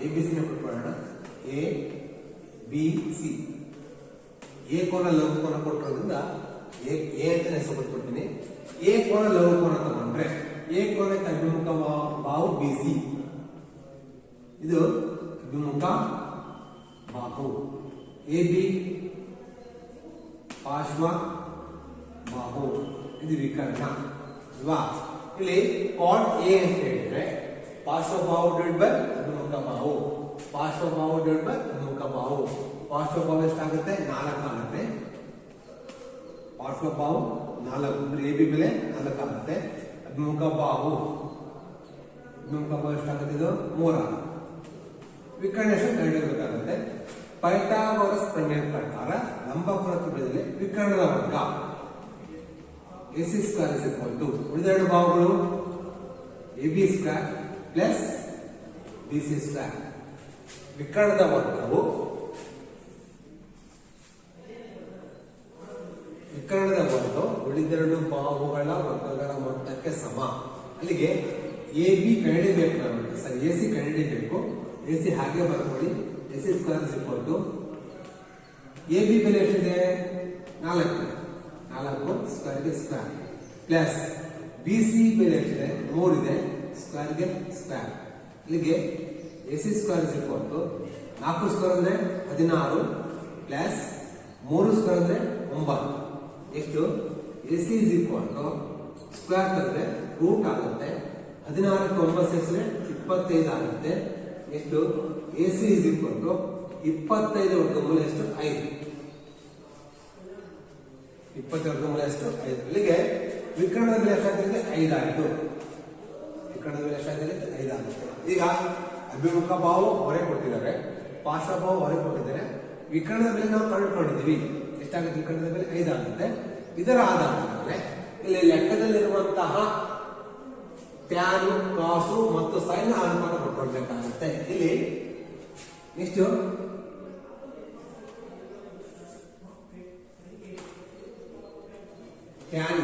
ABC ನ ಕೊಟ್ಬಿಡೋಣ. A B C ಎ ಕೋನ ಲಘು ಕೋನ ಕೊಟ್ಟಿರೋದ್ರಿಂದ ಎ ಅಂತ ಹೆಸರು ಕೊಟ್ಬಿಡ್ತೀನಿ. ಎ ಕೋನ ಲಘು ಕೋನ ತಗೊಂಡ್ರೆ ಎ ಕೋನಕ್ಕೆ ಅಭಿಮುಖ ಬಾಹು BC, ಇದು ಅಭಿಮುಖ ಬಾಹು. AB ಪಾರ್ಶ್ವ ಬಾಹು, ಇದು ವಿಕರ್ಣ ಅಲ್ವಾ. ಇಲ್ಲಿ cot A ಅಂತ ಹೇಳಿದ್ರೆ ಪಾರ್ಶ್ವಬಾಹು divided by ಅಭಿಮುಖ ಬಾಹು, ಪಾರ್ಶ್ವಬಾಹು divided by ಅಭಿಮುಖ ಬಾಹು. ಪಾರ್ಶ್ವಬಾಹು ಎಷ್ಟಾಗುತ್ತೆ? 4 ಆಗುತ್ತೆ. ಪಾರ್ಶ್ವಬಾಹು 4 ಅಂದ್ರೆ AB ಬೆಲೆ 4 ಆಗುತ್ತೆ. ಅಭಿಮುಖ ಬಾಹು ಎಷ್ಟಾಗುತ್ತೆ? ಇದು 3 ಆಗುತ್ತೆ. ವಿಕರ್ಣ ಎಷ್ಟು ಕಂಡುಹಿಡಿಯಬೇಕಾಗುತ್ತೆ. ಪೈಥಾಗೋರಸ್ ಪ್ರಮೇಯದ ಪ್ರಕಾರ ಲಂಬ ಪ್ರತಿಬಿಂಬದಲ್ಲಿ ವಿಕರ್ಣದ ವರ್ಗ AC square is equal to ಉಳಿದೆರಡು ಬಾಹುಗಳು AB square plus BC square. ವಿಕರ್ಣದ ವರ್ಗವು ಉಳಿದೆರಡು ಬಾಹುಗಳ ವರ್ಗಗಳ ಮೊತ್ತಕ್ಕೆ ಸಮ. ಅಲ್ಲಿಗೆ AB ಕಂಡುಹಿಡಿಯಬೇಕು ನಮಗೆ. ಸರಿ, AC ಕಂಡುಹಿಡಿಯಬೇಕು. AC ಹಾಗೆ ಬರ್ಕೊಳ್ಳಿ. AC square is equal to AB ಬೆಲೆ ಎಷ್ಟಿದೆ? 4 ಸ್ಕ್ವೇರ್ಗೆ ಸ್ಕ್ವೇರ್ ಪ್ಲಸ್ BC ಬೆಲೆ ಎಷ್ಟಿದೆ? 3 ಇದೆ, ಸ್ಕ್ವೇರ್ಗೆ ಸ್ಕ್ವೇರ್. ಇಲ್ಲಿಗೆ AC square is equal to 4 square ಅಂದ್ರೆ 16 ಪ್ಲಸ್ 3 ಸ್ಕ್ವೇರ್ ಅಂದ್ರೆ 9. ಎಷ್ಟು? AC is equal to square ಅಂದ್ರೆ ರೂಟ್ ಆಗುತ್ತೆ. 16 ಕ್ಕೆ 9 ಸೇರಿಸಿದ್ರೆ 25 ಆಗುತ್ತೆ. ಎಷ್ಟು? AC ಇಸ್ ಈಕ್ವಲ್ ಟು 25 ವರ್ಗಮೂಲ ಎಷ್ಟು? 5. 20 ವರ್ಗಮೂಲ ಎಷ್ಟು? 5. ಇಲ್ಲಿಗೆ ವಿಕರ್ಣದ ಬೆಲೆ ಎಷ್ಟಾಗಿದೆ? 5 ಆಯಿತು. ವಿಕರ್ಣದ ಬೆಲೆ ಎಷ್ಟಾಗಿದೆ? 5 ಆಗುತ್ತೆ. ಈಗ ಅಭಿಮುಖ ಬಾಹು ಹೊರೆ ಕೊಟ್ಟಿದ್ದಾರೆ, ಪಾರ್ಶ್ವಬಾಹು ಹೊರೆ ಕೊಟ್ಟಿದ್ದಾರೆ. ವಿಕರ್ಣದ ಬೆಲೆ ನಾವು ಕಂಡುಕೊಂಡಿದ್ದೀವಿ. ಎಷ್ಟಾಗುತ್ತೆ? ವಿಕರ್ಣದ ಬೆಲೆ 5 ಆಗುತ್ತೆ. ಇದರ ಆಧಾರದ ಮೇಲೆ ಇಲ್ಲಿ ಲೆಕ್ಕದಲ್ಲಿರುವಂತಹ ಟ್ಯಾನ್, ಕಾಸು ಮತ್ತು ಸೈನ್ ಅನುಪಾತ ಕೊಟ್ಕೊಳ್ಬೇಕಾಗುತ್ತೆ. ಇಲ್ಲಿ ಎಷ್ಟು? ಟ್ಯಾನ್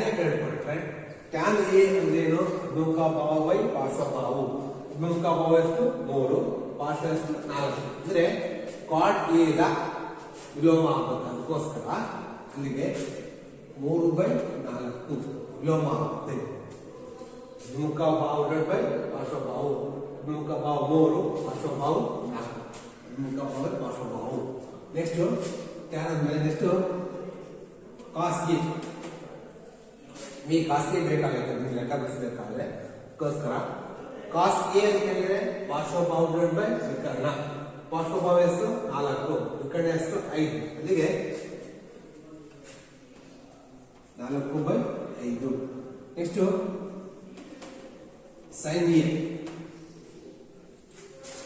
ಎ ಕಂಡುಕೊಂಡ್ರೆ ಟ್ಯಾನ್ ಎ ಅಂದ್ರೆ ಏನು? ಅಭಿಮುಖ ಬಾಹು ಬೈ ಪಾರ್ಶ್ವಬಾಹು. ಅಭಿಮುಖ ಬಾಹು ಎಷ್ಟು? 3, ಪಾರ್ಶ್ವ ಎಷ್ಟು? 4. ಅಂದ್ರೆ ಕಾಟ್ ಎ ದ ವಿಲೋಮ ಆಗುತ್ತೆ. ಅದಕ್ಕೋಸ್ಕರ ಇಲ್ಲಿಗೆ 3/4 ವಿಲೋಮ ಆಗುತ್ತೆ. ಅಭಿಮುಖ ಬಾಹು ಡಿವೈಡೆಡ್ ಬೈ ಪಾರ್ಶ್ವಬಾಹು. ಅಭಿಮುಖ ಬಾಹು 3, ಪಾರ್ಶ್ವಬಾಹು 4. ಅಭಿಮುಖ ಬಾಹು ಪಾರ್ಶ್ವಬಾಹು. ನೆಕ್ಸ್ಟ್ ಟ್ಯಾನ್ ಆದ್ಮೇಲೆ ನೆಕ್ಸ್ಟ್ ಕಾಸ್ ಎ. ಈ ಕಾಸ್ ಎ ಬೇಕಾಗುತ್ತೆ ನಿಮ್ಗೆ ಲೆಕ್ಕ ಬಿಡಿಸಬೇಕಾದ್ರೆ. ಅದಕ್ಕೋಸ್ಕರ ಕಾಸ್ ಎ ಅಂತ ಹೇಳಿದ್ರೆ ಪಾರ್ಶ್ವಬಾಹು ಡಿವೈಡೆಡ್ ಬೈ ವಿಕರ್ಣ. ಪಾರ್ಶ್ವಬಾಹು ಎಷ್ಟು? 4, ವಿಕರ್ಣ ಎಷ್ಟು? 5. ಅಲ್ಲಿಗೆ 4/5. Next sine A.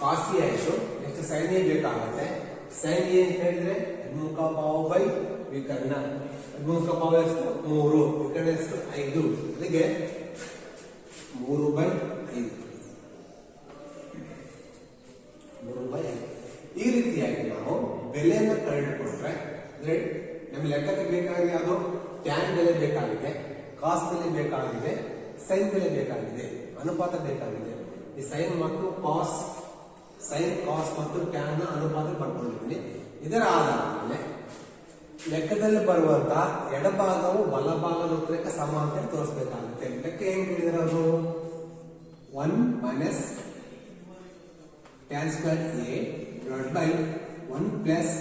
Cos A ಆಯಿತು. ನೆಕ್ಸ್ಟ್ ಸೈನ್ ಎ ಬೇಕಾಗುತ್ತೆ. ಸೈನ್ ಎ ಅಂತ ಹೇಳಿದ್ರೆ ಅಭಿಮುಖ ಭಾವ ಬೈ ವಿಕರ್ಣ. ಅಭಿಮುಖ ಭಾವ ಎಷ್ಟು 3, ವಿಕರ್ಣ ಎಷ್ಟು 5. ಅಲ್ಲಿಗೆ 3/5. 3/5. ಈ ರೀತಿಯಾಗಿ ನಾವು ಬೆಲೆಯನ್ನು ಕಂಡುಕೊಂಡ್ರೆ ಅಂದ್ರೆ ನಮ್ಮ ಲೆಕ್ಕಕ್ಕೆ ಬೇಕಾಗಿದೆ ಯಾವುದು ಟ್ಯಾನ್ ಬೆಲೆ ಬೇಕಾಗಿದೆ, ಕಾಸ್ ಬೆಲೆ ಬೇಕಾಗಿದೆ, ಸೈನ್ ಬೆಲೆ ಬೇಕಾಗಿದೆ, ಅನುಪಾತ ಬೇಕಾಗಿದೆ. ಈ ಸೈನ್ ಮತ್ತು ಕಾಸ್, ಸೈನ್ ಕಾಸ್ ಮತ್ತು ಟ್ಯಾನ್ ನ ಅನುಪಾತ ಬರ್ಕೊಂಡಿದ್ದೀನಿ. ಇದರ ಆಧಾರದ ಮೇಲೆ ಲೆಕ್ಕದಲ್ಲಿ ಬರುವಂತಹ ಎಡಭಾಗವು ಬಲಭಾಗದ ಉತ್ತರಕ್ಕೆ ಸಮ ಅಂತ ತೋರಿಸಬೇಕಾಗುತ್ತೆ. ಲೆಕ್ಕ ಏನ್ ಕೇಳಿದ್ರೆ ಅವರು 1 minus tan square A divided by 1 plus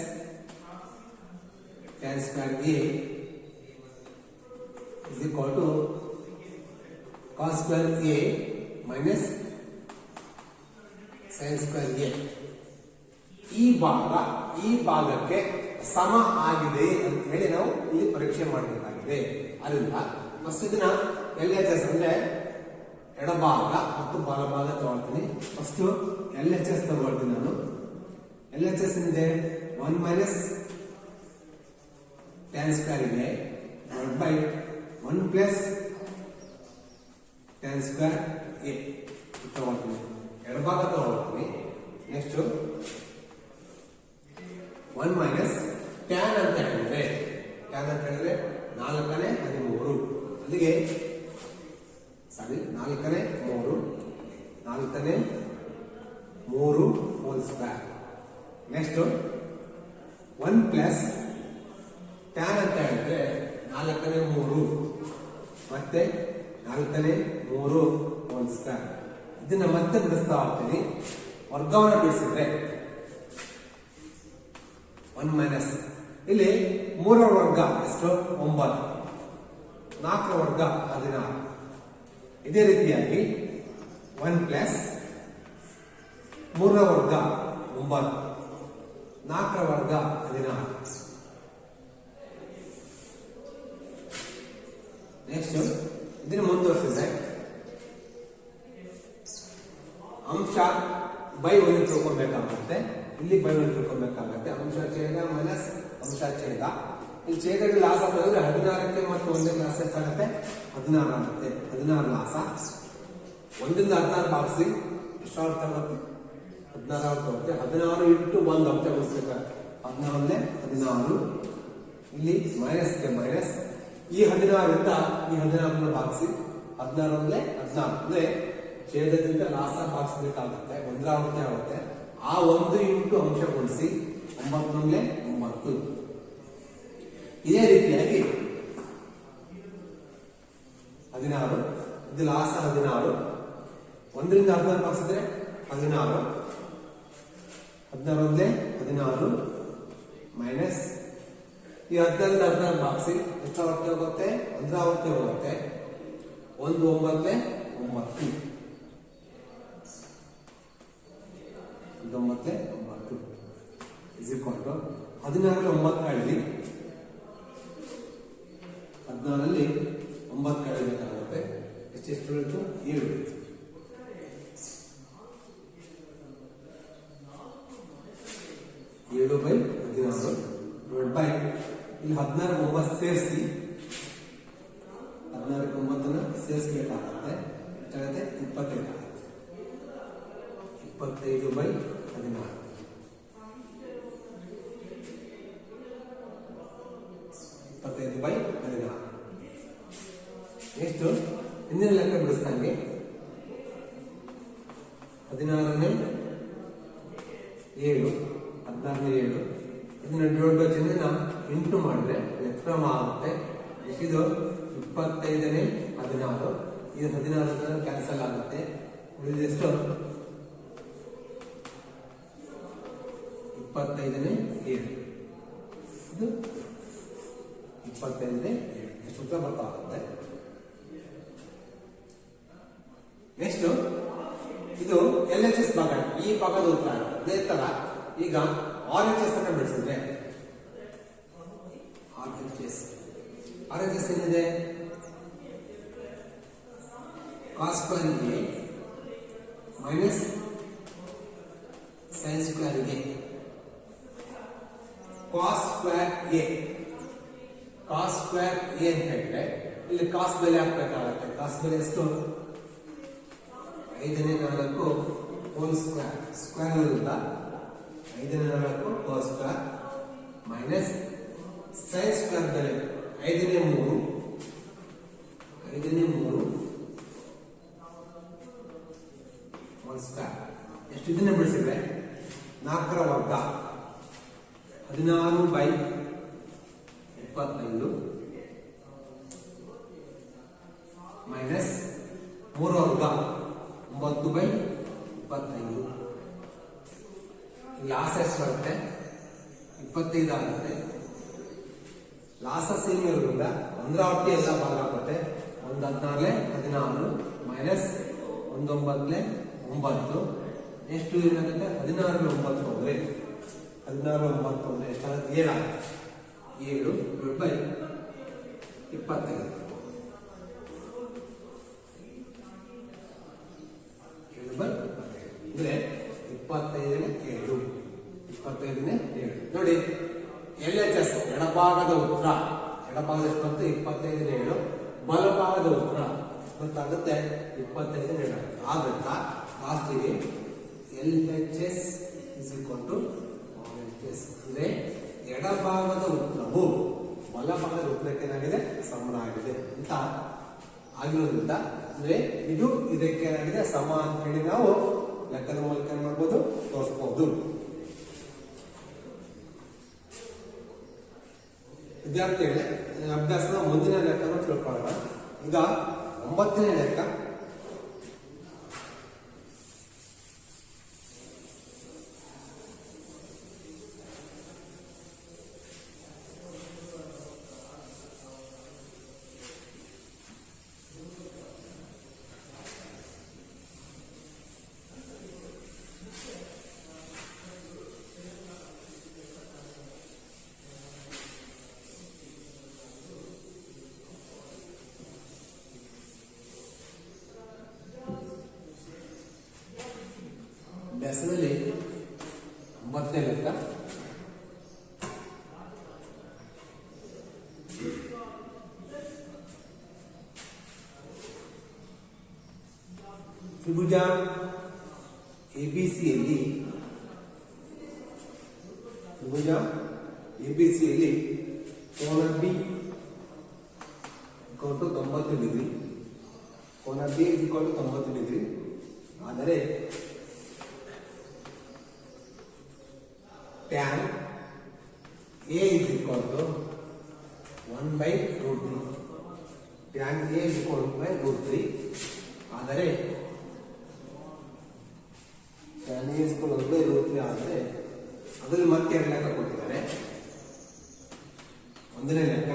tan square A is equal to cos square a minus sin square a. ಈ ಭಾಗಕ್ಕೆ ಸಮ ಆಗಿದೆ ಅಂತ ಹೇಳಿ ನಾವು ಇಲ್ಲಿ ಪರೀಕ್ಷೆ ಮಾಡಬೇಕಾಗಿದೆ. ಅದರಿಂದ ಫಸ್ಟ್ ಇದನ್ನ LHS ಅಂದ್ರೆ ಎಡಭಾಗ ಮತ್ತು ಬಲಭಾಗ ತಗೊಳ್ತೀನಿ. ಫಸ್ಟ್ LHS ತಗೊಳ್ತೀನಿ ನಾನು. LHS ಇದೆ 1 ಮೈನಸ್ tan ಸ್ಕ್ವೇರ್ ಇದೆ divided by 1 plus tan square A ತಗೊಳ್ತೀನಿ. ಎಡಭಾಗ ತಗೊಳ್ತೀನಿ. ನೆಕ್ಸ್ಟ್ 1 ಮೈನಸ್ ಟ್ಯಾನ್ ಅಂತ ಹೇಳಿದ್ರೆ 4ನೇ 13 ಅಲ್ಲಿಗೆ 4ನೇ 3 whole square. Next 1 plus tan ಅಂತ ಹೇಳಿದ್ರೆ 4ನೇ 3 ಮತ್ತೆ 4ನೇ 3 ಹೋಲ್ ಸ್ಕ್ವೇರ್. ಇದನ್ನ ಮತ್ತೆ ಬಿಡಿಸ್ತಾ ಹೋಗ್ತೀನಿ. ವರ್ಗವನ್ನು ಬಿಡಿಸಿದ್ರೆ 1 ಮೈನಸ್ ಇಲ್ಲಿ 3ರ ವರ್ಗ ಎಷ್ಟು 9, 4ರ ವರ್ಗ 16. ಇದೇ ರೀತಿಯಾಗಿ 1 ಪ್ಲಸ್ 3ರ ವರ್ಗ 9, 4ರ ವರ್ಗ 16. ನೆಕ್ಸ್ಟ್ ಇದನ್ನು ಮುಂದುವರಿಸಿದ್ರೆ ಅಂಶ ಬೈ 1 ತಿಳ್ಕೊಬೇಕಾಗುತ್ತೆ. ಇಲ್ಲಿ ಬೈ 1 ತಿಳ್ಕೊಬೇಕಾಗುತ್ತೆ. ಅಂಶ ಛೇದ ಮೈನಸ್ ಅಂಶ ಛೇದ. ಇಲ್ಲಿ ಛೇದಕ್ಕೆ ಲಾಸ ಬಂದ್ರೆ 16ಕ್ಕೆ ಮತ್ತು 1ಕ್ಕೆ ಲಾಸ ಎಷ್ಟಾಗುತ್ತೆ 16 ಆಗುತ್ತೆ. 16 ಲಾಸ 1ರಿಂದ 16 ಭಾಗಿಸಿ ಎಷ್ಟು ಆಗುತ್ತೆ 16 ಆಗುತ್ತೆ. 16 ಇಂಟು 1 ಅಂಶ ಬರೆಸಬೇಕಾಗುತ್ತೆ. 14 16. ಇಲ್ಲಿ ಮೈನಸ್ಗೆ ಮೈನಸ್. ಈ 16ರಿಂದ ಈ 16 ಭಾಗಿಸಿ 16 ಅಂದ್ರೆ ಛೇದದಿಂದ ಲಾಸ ಭಾಗಿಸಬೇಕಾಗುತ್ತೆ. 1 ಆಗುತ್ತೆ. ಆ 1 ಇಂಟು ಅಂಶ ಗುಣಿಸಿ 9 9. ಇದೇ ರೀತಿಯಾಗಿ 16 ಇದು ಲಾಸ 16. 1ರಿಂದ 16 ಭಾಗಿಸಿದ್ರೆ 16. 16 16 ಮೈನಸ್ ಈ 16ರಿಂದ 16 ಭಾಗಿಸಿ ಎಷ್ಟು ಆವರ್ತಿ ಹೋಗುತ್ತೆ 1 ಆವರ್ತಿ ಹೋಗುತ್ತೆ. 1 9 9 is equal to 16 9 ಕಳೆದಿ 14 9 ಕಳೆಯಬೇಕಾಗುತ್ತೆ. ಎಷ್ಟು ಉಳಿತು 7 ಉಳಿತು. 7/16 ಡಿವೈಡ್ ಬೈ ಇಲ್ಲಿ 16 9 ಸೇರಿಸಿ 16 9 ಸೇರಿಸಬೇಕಾಗುತ್ತೆ. ಎಷ್ಟಾಗುತ್ತೆ 25 ಆಗುತ್ತೆ. 25/16 25/16. ಎಷ್ಟು ಹಿಂದಿನ ಲೆಕ್ಕ ಬಿಡಿಸ್ದಂಗೆ 16ನೇ 7 16ನೇ 7 ಇದನ್ನ ಡಿವೈಡ್ ಬೈ ಚಿಹ್ನೆನ ಇಂಟು ಮಾಡಿದ್ರೆ ವ್ಯತ್ಕ್ರಮ ಆಗುತ್ತೆ. ಎಷ್ಟಿದು 25ನೇ 16. ಇದು 16 ಕ್ಯಾನ್ಸಲ್ ಆಗುತ್ತೆ. ಉಳಿದೆಷ್ಟು 25ನೇ 7. ಇದು 25ನೇ 7 ಸೂತ್ರ ಬರ್ತಾ ಹೋಗುತ್ತೆ. ನೆಕ್ಸ್ಟ್ ಇದು LHS ಭಾಗ. ಈ ಭಾಗದ ಉತ್ತರ ಅದೇ ತರ ಈಗ RHS ಅನ್ನು ಬಿಡಿಸಿದ್ರೆ RHS ಏನಿದೆ cos ಸ್ಕ್ವೇರ್ ಗೆ ಮೈನಸ್ sin ಸ್ಕ್ವೇರ್ ಗೆ cos square A. Cos square A ಅಂತ ಹೇಳಿದ್ರೆ ಇಲ್ಲಿ ಕಾಸ್ ಬೆಲೆ ಹಾಕ್ಬೇಕಾಗತ್ತೆ. ಕಾಸ್ ಬೆಲೆ ಎಷ್ಟು? 5/4 ಹೋಲ್ ಸ್ಕ್ವೇರ್. ಸ್ಕ್ವೇರ್ ಇರುತ್ತಾ 5/4 whole square minus sine square ಬೆಲೆ 5/3 ಹೋಲ್ ಸ್ಕ್ವೇರ್. ಎಷ್ಟು? ಇದನ್ನೇ ಬಿಡಿಸಿದ್ರೆ 4 ವರ್ಗ 16/25 ಮೈನಸ್ 3 ವರ್ಗ 9/25. ಲಾಸ್ ಎಷ್ಟು ಬರುತ್ತೆ? 25 ಆಗುತ್ತೆ. ಲಾಸ ಸೇಮ್ ಇರೋದ್ರಿಂದ 1 ಎಲ್ಲ ಭಾಗ ಆಗುತ್ತೆ. 1/14 16 ಮೈನಸ್ 1/9 9. ಎಷ್ಟು ಏನಾಗುತ್ತೆ? 16 9 ಹೋದ್ರೆ 16 9 ಅಂದ್ರೆ ಎಷ್ಟಾಗುತ್ತೆ? 7 ಆಗುತ್ತೆ. 7/25 ಅಂದ್ರೆ 25 ನೋಡಿ. LHS ಎಡಭಾಗದ ಉತ್ತರ. ಎಡಭಾಗದ ಎಷ್ಟು ಬಂತು? 25 ಬಲಭಾಗದ ಉತ್ತರ ಗೊತ್ತಾಗುತ್ತೆ 25 ಆದ್ರಿಂದ ಲಾಸ್ಟಿಗೆ LHS is equal to LHS. ಅಂದ್ರೆ ಎಡಭಾಗದ ಉತ್ತರವು ಬಲಭಾಗದ ಉತ್ತರಕ್ಕೆ ಏನಾಗಿದೆ? ಸಮ ಆಗಿದೆ ಅಂತ ಆಗಿರೋದ್ರಿಂದ ಅಂದ್ರೆ ಇದು ಇದಕ್ಕೆ ಏನಾಗಿದೆ? ಸಮ ಅಂತ ಹೇಳಿ ನಾವು ಲೆಕ್ಕದ ಮೂಲಕ ಏನ್ ಮಾಡ್ಬೋದು? ತೋರಿಸಬಹುದು. ವಿದ್ಯಾರ್ಥಿಗಳೇ, ಅಭ್ಯಾಸದ ಮುಂದಿನ ಲೆಕ್ಕನ ತಿಳ್ಕೊಳ್ಳೋಣ. ಈಗ 9ನೇ ಲೆಕ್ಕ. ಅಭ್ಯಾಸದಲ್ಲಿ 9ನೇ ಲೆಕ್ಕ. ತ್ರಿಭುಜ ಎಬಿಸಿಯಲ್ಲಿ ಕೋನ ಬಿ = 90 ಡಿಗ್ರಿ. ಕೋನ ಬಿ = 90 ಡಿಗ್ರಿ ಆದರೆ tan A is equal to 1/√3. tan A is equal to 1/√3 ಆದರೆ tan A is equal to 1/√3 ಆದರೆ ಅದರಲ್ಲಿ ಮತ್ತೆ 2 ಲೆಕ್ಕ ಕೊಟ್ಟಿದ್ದಾರೆ. ಒಂದನೇ ಲೆಕ್ಕ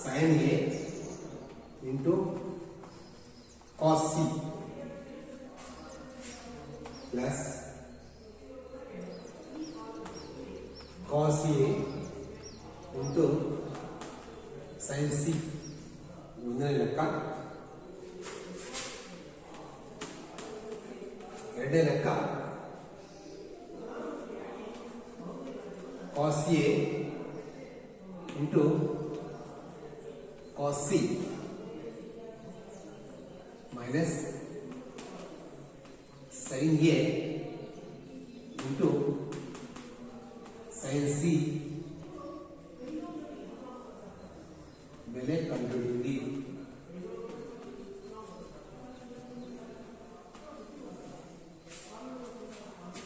sin A into cos C plus cos A into sin C. ಮುಂದಿನ ಲೆಕ್ಕ. ಎರಡನೇ ಲೆಕ್ಕ cos A into cos C minus sin A into sin C ಬೆಲೆ ಕಂಡುಹಿಡಿಯಿರಿ.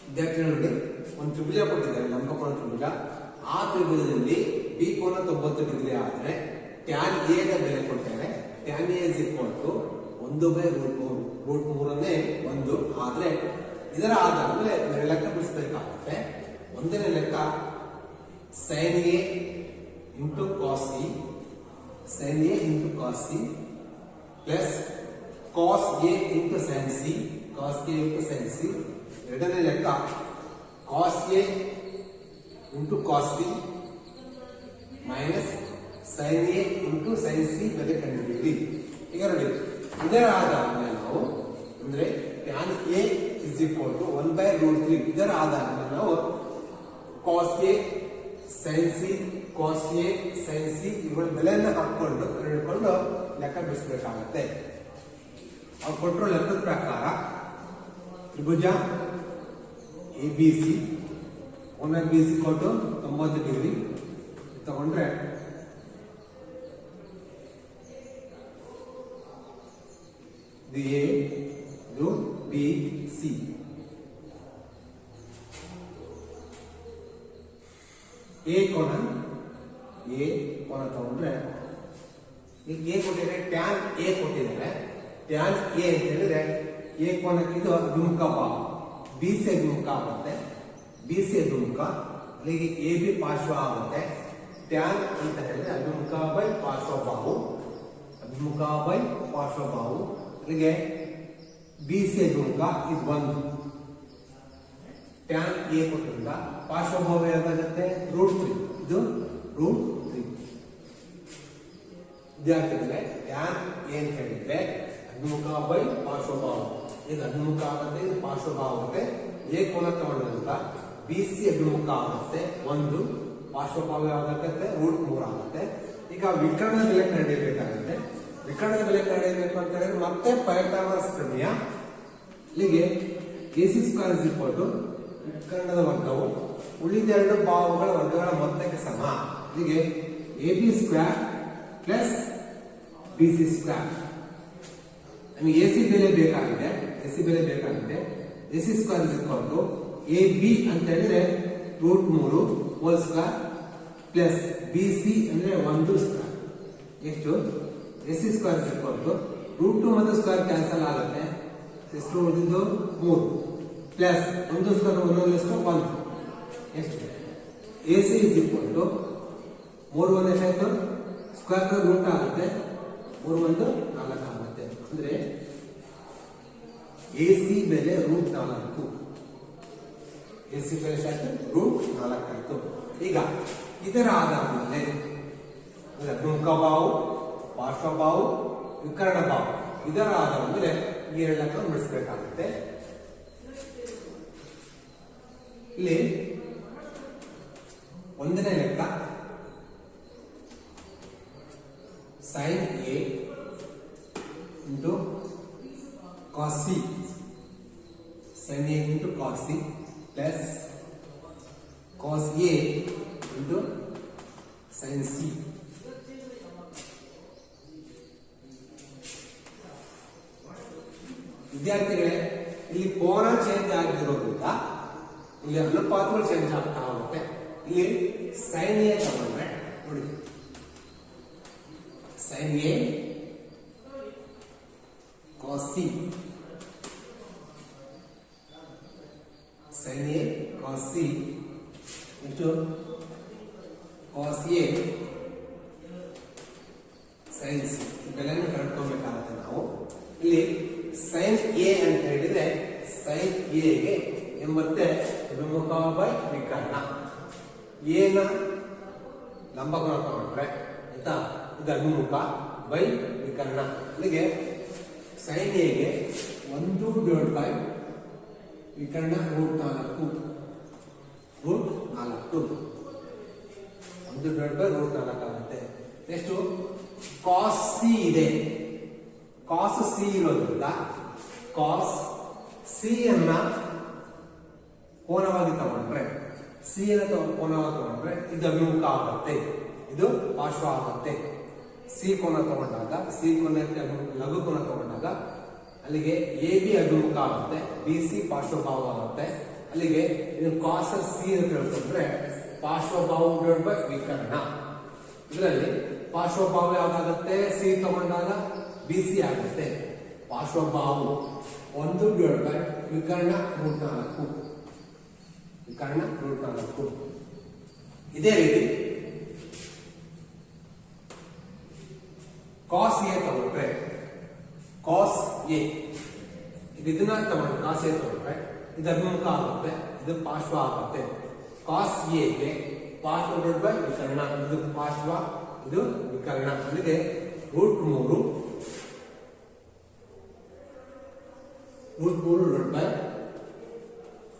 ವಿದ್ಯಾರ್ಥಿಗಳಿಗೆ ಒಂದು ತ್ರಿಭುಜ ಕೊಟ್ಟಿದ್ದಾರೆ, ಲಂಬಕೋನ ತ್ರಿಭುಜ. ಆ ತ್ರಿಭುಜದಲ್ಲಿ ಬಿ ಕೋನ 90 ಡಿಗ್ರಿ ಆದರೆ ಟ್ಯಾನ್ ಎ ದ ಬೆಲೆ ಕೊಡ್ತಾರೆ. Tan A is equal to 1/√3 1 ಆದ್ರೆ ಇದರ ಆಧಾರದ ಮೇಲೆ ಲೆಕ್ಕ ಬಿಡಿಸಬೇಕಾಗುತ್ತೆ. ಒಂದನೇ ಲೆಕ್ಕ sin A into cos C, sin A into cos C plus cos A into sin C, cos A into sin C. ಎರಡನೇ ಲೆಕ್ಕ cos A into cos C minus sin A into sin C ಬೆಲೆ ಕಂಡುಹಿಡಿಯಿರಿ. ಈಗ ನೋಡಿ, ಇದರ ಆಧಾರದ ಮೇಲೆ ನಾವು ಅಂದ್ರೆ tan A is equal to 1/√3 ಇದರ ಆಧಾರದ ನಾವು cos A sine C cos A sine C ಇವುಗಳ ಬೆಲೆಯನ್ನು ಹಾಕೊಂಡು ಹಿಡ್ಕೊಂಡು ಲೆಕ್ಕ ಬಿಡಿಸಬೇಕಾಗತ್ತೆ. ಅವ್ರು ಕೊಟ್ಟರು ಲೆಕ್ಕದ ಪ್ರಕಾರ ತ್ರಿಭುಜ ಎ ಬಿ ಸಿ ಒಮ್ಮೆ ಬಿ ಸಿ ಕೊಟ್ಟು 90 ಡಿಗ್ರಿ ತಗೊಂಡ್ರೆ ಇದು ಎ ಇದು ಬಿ ಸಿ ಎ ಕೋನ ತಗೊಂಡ್ರೆ ಈಗ ಎ ಕೊಟ್ಟಿದ್ದಾರೆ ಟ್ಯಾನ್ ಎ ಕೊಟ್ಟಿದ್ದಾರೆ. ಟ್ಯಾನ್ ಎ ಅಂತ ಹೇಳಿದ್ರೆ ಎ ಕೋನಕ್ಕೆ ಇದು ಅಭಿಮುಖ ಭಾವ, ಬಿ ಸಿ ಅಭಿಮುಖ ಆಗುತ್ತೆ, ಬಿ ಸಿ ಅಭಿಮುಖ ಅಲ್ಲಿಗೆ ಎ ಬಿ ಪಾರ್ಶ್ವ ಆಗುತ್ತೆ. ಟ್ಯಾನ್ ಅಂತ ಹೇಳಿದ್ರೆ ಅಭಿಮುಖ ಬೈ ಪಾರ್ಶ್ವಭಾವು, ಅಭಿಮುಖ ಬೈ ಪಾರ್ಶ್ವಭಾವು ಅಲ್ಲಿಗೆ ಬಿ ಸಿ ಅಭಿಮುಖ ಇದು 1. ಟ್ಯಾನ್ ಎ ಕೊಟ್ಟಿದ್ದ ಪಾರ್ಶ್ವಭಾವ ಯಾವಾಗುತ್ತೆ √3, ಇದು √3. ವಿದ್ಯಾರ್ಥಿಗಳೇ ಟ್ಯಾನ್ ಎ ಅಂತ ಹೇಳಿದ್ರೆ ಅಭಿಮುಖ ಬೈ ಪಾರ್ಶ್ವಭಾವ, ಇದು ಅಭಿಮುಖ ಆಗುತ್ತೆ, ಇದು ಪಾರ್ಶ್ವಭಾವ ಆಗುತ್ತೆ. ಎ ಕೋನ ತಗೊಂಡಂತ ಬಿ ಸಿ ಅಭಿಮುಖ ಆಗುತ್ತೆ 1, ಪಾರ್ಶ್ವಭಾವ ಯಾವಾಗುತ್ತೆ √3 ಆಗುತ್ತೆ. ಈಗ ವಿಕರ್ಣದ ಬೆಲೆ ಕಂಡುಹಿಡಿಯಬೇಕಾಗುತ್ತೆ. ವಿಕರ್ಣದ ಬೆಲೆ ಕಂಡುಹಿಡಿಯಬೇಕು ಅಂತ ಹೇಳಿದ್ರೆ ಮತ್ತೆ ಪೈಥಾಗರಸ್ ಪ್ರಮೇಯ. ಇಲ್ಲಿಗೆ AC² ಇಸ್ ಈಕ್ವಲ್ ಟು ವಿಕರ್ಣದ ವರ್ಗವು ಉಳಿದೆರಡು ಭಾವಗಳ ವರ್ಗಗಳ ಮೊತ್ತಕ್ಕೆ ಸಮ. ಇಲ್ಲಿಗೆ AB² ಪ್ಲಸ್ BC². ನಮಗೆ AC ಬೆಲೆ ಬೇಕಾಗಿದೆ, AC² is equal to AB ಅಂತ ಹೇಳಿದ್ರೆ √3 ಹೋಲ್ ಸ್ಕ್ವೇರ್ ಪ್ಲಸ್ BC ಅಂದ್ರೆ 1 ಸ್ಕ್ವೇರ್. ಎಷ್ಟು AC² ಇಸ್ ಈಕ್ವಲ್ ಟು √2 ಮತ್ತು ಸ್ಕ್ವೇರ್ ಕ್ಯಾನ್ಸಲ್ ಆಗುತ್ತೆ, ಎಷ್ಟು ಉಳಿದಿದ್ದು 3 ಪ್ಲಸ್ 1 ಸ್ಕ್ವೇರ್ 1 ಎಷ್ಟು 1. ಎಷ್ಟು AC ಇಸ್ ಈಕ್ವಲ್ ಟು 3 1 ಎಷ್ಟಾಯ್ತು ಸ್ಕ್ವೇರ್ ರೂಟ್ ಆಗುತ್ತೆ, 3 1 4 ಆಗುತ್ತೆ. ಅಂದ್ರೆ AC ಬೆಲೆ √4, AC ಬೆಲೆ ಎಷ್ಟಾಯ್ತು √4 ಆಯ್ತು. ಈಗ ಇದರ ಆಧಾರದ ಮೇಲೆ ಅಭಿಮುಖ ಭಾವು, ಪಾರ್ಶ್ವಭಾವು, ವಿಕರ್ಣ ಭಾವ ಇದರ ಆಧಾರದ ಮೇಲೆ ಈ 2 ಲೆಕ್ಕ ಬಿಡಿಸಬೇಕಾಗುತ್ತೆ. ಇಲ್ಲಿ ಒಂದನೇ ಲೆಕ್ಕ sin A into cos C, sin A into cos C plus cos A into sin C. ವಿದ್ಯಾರ್ಥಿಗಳೇ ಇಲ್ಲಿ ಕೋನ ಚೇಂಜ್ ಆಗಿರೋದ್ರಿಂದ ಇಲ್ಲಿ ಅನುಪಾತಗಳು ಚೇಂಜ್ ಆಗ್ತಾ ಹೋಗುತ್ತೆ. ಇಲ್ಲಿ sin A ತಗೊಂಡ್ರೆ ನೋಡಿ sin A cos C, sin A cos C into cos A sin C ಇವೆಲ್ಲನೂ ಕಂಡುಕೊಳ್ಳಬೇಕಾಗುತ್ತೆ. ನಾವು ಇಲ್ಲಿ sin A ಅಂತ ಹೇಳಿದ್ರೆ sin A ಗೆ ಎಂಬತ್ತೆ ಅಭಿಮುಖ ಬೈ ವಿಕರ್ಣ, A ನ ಲಂಬಕೋನ ತಗೊಂಡ್ರೆ ಆಯ್ತಾ, ಇದು ಅಭಿಮುಖ ಬೈ ವಿಕರ್ಣ. ಇಲ್ಲಿಗೆ sin A ಗೆ 1/, ವಿಕರ್ಣ √4, 1/√4 ಆಗುತ್ತೆ. ಎಷ್ಟು cos C ಇದೆ, cos C ಇರೋದ್ರಿಂದ cos C ಅನ್ನ ಕೋನವಾಗಿ ತಗೊಂಡ್ರೆ, C ಅನ್ನ ಕೋನವಾಗಿ ತಗೊಂಡ್ರೆ ಇದು ಅಭಿಮುಖ ಆಗುತ್ತೆ, ಇದು ಪಾರ್ಶ್ವ ಆಗುತ್ತೆ. C ಕೋನ ತಗೊಂಡಾಗ, C ಕೋನಕ್ಕೆ ಲಘು ಕೋನ ತಗೊಂಡಾಗ ಅಲ್ಲಿಗೆ AB ಅಭಿಮುಖ ಆಗುತ್ತೆ, BC ಪಾರ್ಶ್ವಭಾವ ಆಗುತ್ತೆ. ಅಲ್ಲಿಗೆ ಇದು cos C ಅಂತ ಹೇಳ್ಕೊಂಡ್ರೆ ಪಾರ್ಶ್ವಭಾವ ಬೈ ವಿಕರ್ಣ. ಇದರಲ್ಲಿ ಪಾರ್ಶ್ವಭಾವ ಯಾವ್ದಾಗುತ್ತೆ, C ತಗೊಂಡಾಗ BC ಆಗುತ್ತೆ. ಪಾರ್ಶ್ವಭಾವ 1/, ವಿಕರ್ಣ √4, ವಿಕರ್ಣ √4. ಇದೇ ರೀತಿ cos A ತಗೊಂಡ್ರೆ cos A ಇದನ್ನ ತಗೊಂಡು cos A ತಗೊಂಡ್ರೆ ಇದು ಅಭಿಮುಖ ಆಗುತ್ತೆ, ಇದು ಪಾರ್ಶ್ವ ಆಗುತ್ತೆ. cos A ಗೆ ಪಾರ್ಶ್ವ ಬೈ ವಿಕರ್ಣ, ಇದು ಪಾರ್ಶ್ವ ಇದು ವಿಕರ್ಣ. ಅಲ್ಲಿಗೆ √3 ಬೈ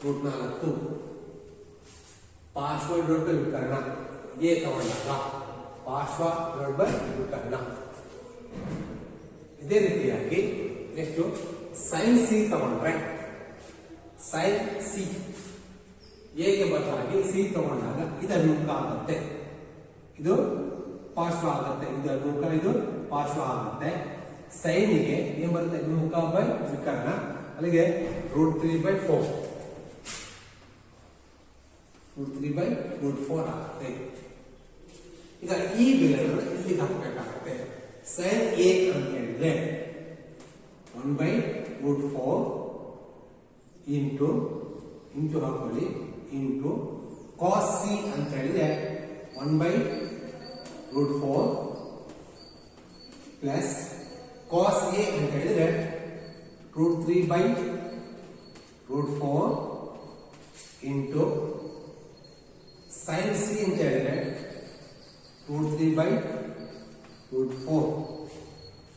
√4 ಪಾರ್ಶ್ವ ಡಿವೈಡೆಡ್ ಬೈ ವಿಕರ್ಣ ಎ ತಗೊಂಡಾಗ ಪಾರ್ಶ್ವ ಡಿವೈಡೆಡ್ ಬೈ ವಿಕರ್ಣ. ಇದೇ ರೀತಿಯಾಗಿ ನೆಕ್ಸ್ಟ್ ಸೈನ್ ಸಿ ತಗೊಂಡ್ರೆ ಸೈನ್ ಸಿ ಎಗೆ ಬದಲಾಗಿ ಸಿ ತಗೊಂಡಾಗ ಇದು ಅಭಿಮುಖ ಆಗುತ್ತೆ, ಇದು ಪಾರ್ಶ್ವ ಆಗುತ್ತೆ, ಇದು ಅಭಿಮುಖ ಇದು ಪಾರ್ಶ್ವ ಆಗುತ್ತೆ. ಸೈನಿಗೆ ಏನ್ ಬರುತ್ತೆ ಅಭಿಮುಖ ಬೈ ವಿಕರ್ಣ, ಅಲ್ಲಿಗೆ √3/4 √3/4 ಆಗುತ್ತೆ. ಈಗ ಈ ಬೆಲೆಯನ್ನು ಇಲ್ಲಿಗೆ ಹಾಕಬೇಕಾಗುತ್ತೆ. ಸೈನ್ ಎ ಅಂತ ಹೇಳಿದ್ರೆ 1/√4 ಇಂಟು ಹಾಕೊಳ್ಳಿ ಇಂಟು ಕಾಸ್ ಸಿ ಅಂತ ಹೇಳಿದ್ರೆ 1/√4 ಪ್ಲಸ್ ಕಾಸ್ ಎ ಅಂತ ಹೇಳಿದ್ರೆ √3/√4 ಇಂಟು ಸೈನ್ ಸಿ ಅಂತ ಹೇಳಿದ್ರೆ √3/√4.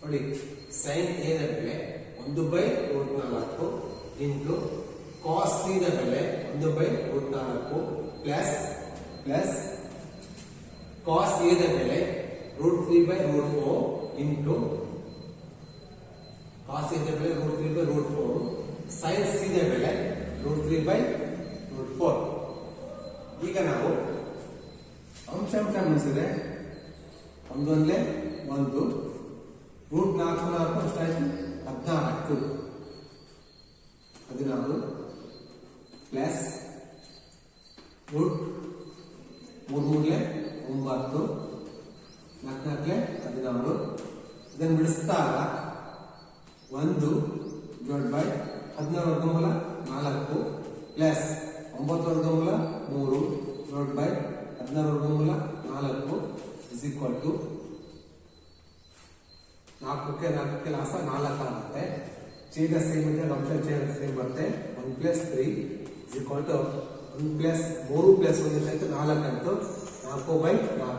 ನೋಡಿ ಸೈನ್ ಎ ನ ಬೆಲೆ 1/√4 ಇಂಟು ಕಾಸ್ ಸಿ ನ ಬೆಲೆ 1/√4 ಪ್ಲಸ್ ಕಾಸ್ ಎ ನ ಬೆಲೆ √3/√4 ಇಂಟು ಕಾಸ್ ಎ ನ ಬೆಲೆ √3/√4 ಸೈನ್ ಸಿ ನ ಬೆಲೆ √3/√4. ಈಗ ನಾವು ಅಂಶ ಮುಗಿಸಿದ್ರೆ 1 × 1 √4 ಎಷ್ಟಾಯ್ತು 16 ಪ್ಲಸ್ √3 × 9 4 16. ಇದನ್ನು ಬಿಡಿಸಿದಾಗ 1 / 16 ವರ್ಗಮೂಲ 4 ಪ್ಲಸ್ 9 ವರ್ಗಮೂಲ 3 / 16 ವರ್ಗಮೂಲ 4 ಇಸ್ ಈಕ್ವಲ್ ಟು 4ಕ್ಕೆ ಲಾಸ 4 ಆಗುತ್ತೆ. ಛೇದ ಸೇಮ್ ಇದೆ, ಅಂಶ ಛೇದ ಸೇಮ್ ಬರುತ್ತೆ. 1 + 3 ಇಸ್ ಈಕ್ವಲ್ ಟು 1 + 3 + 1 ಎಷ್ಟಾಯ್ತು 4 ಆಯ್ತು. 4/4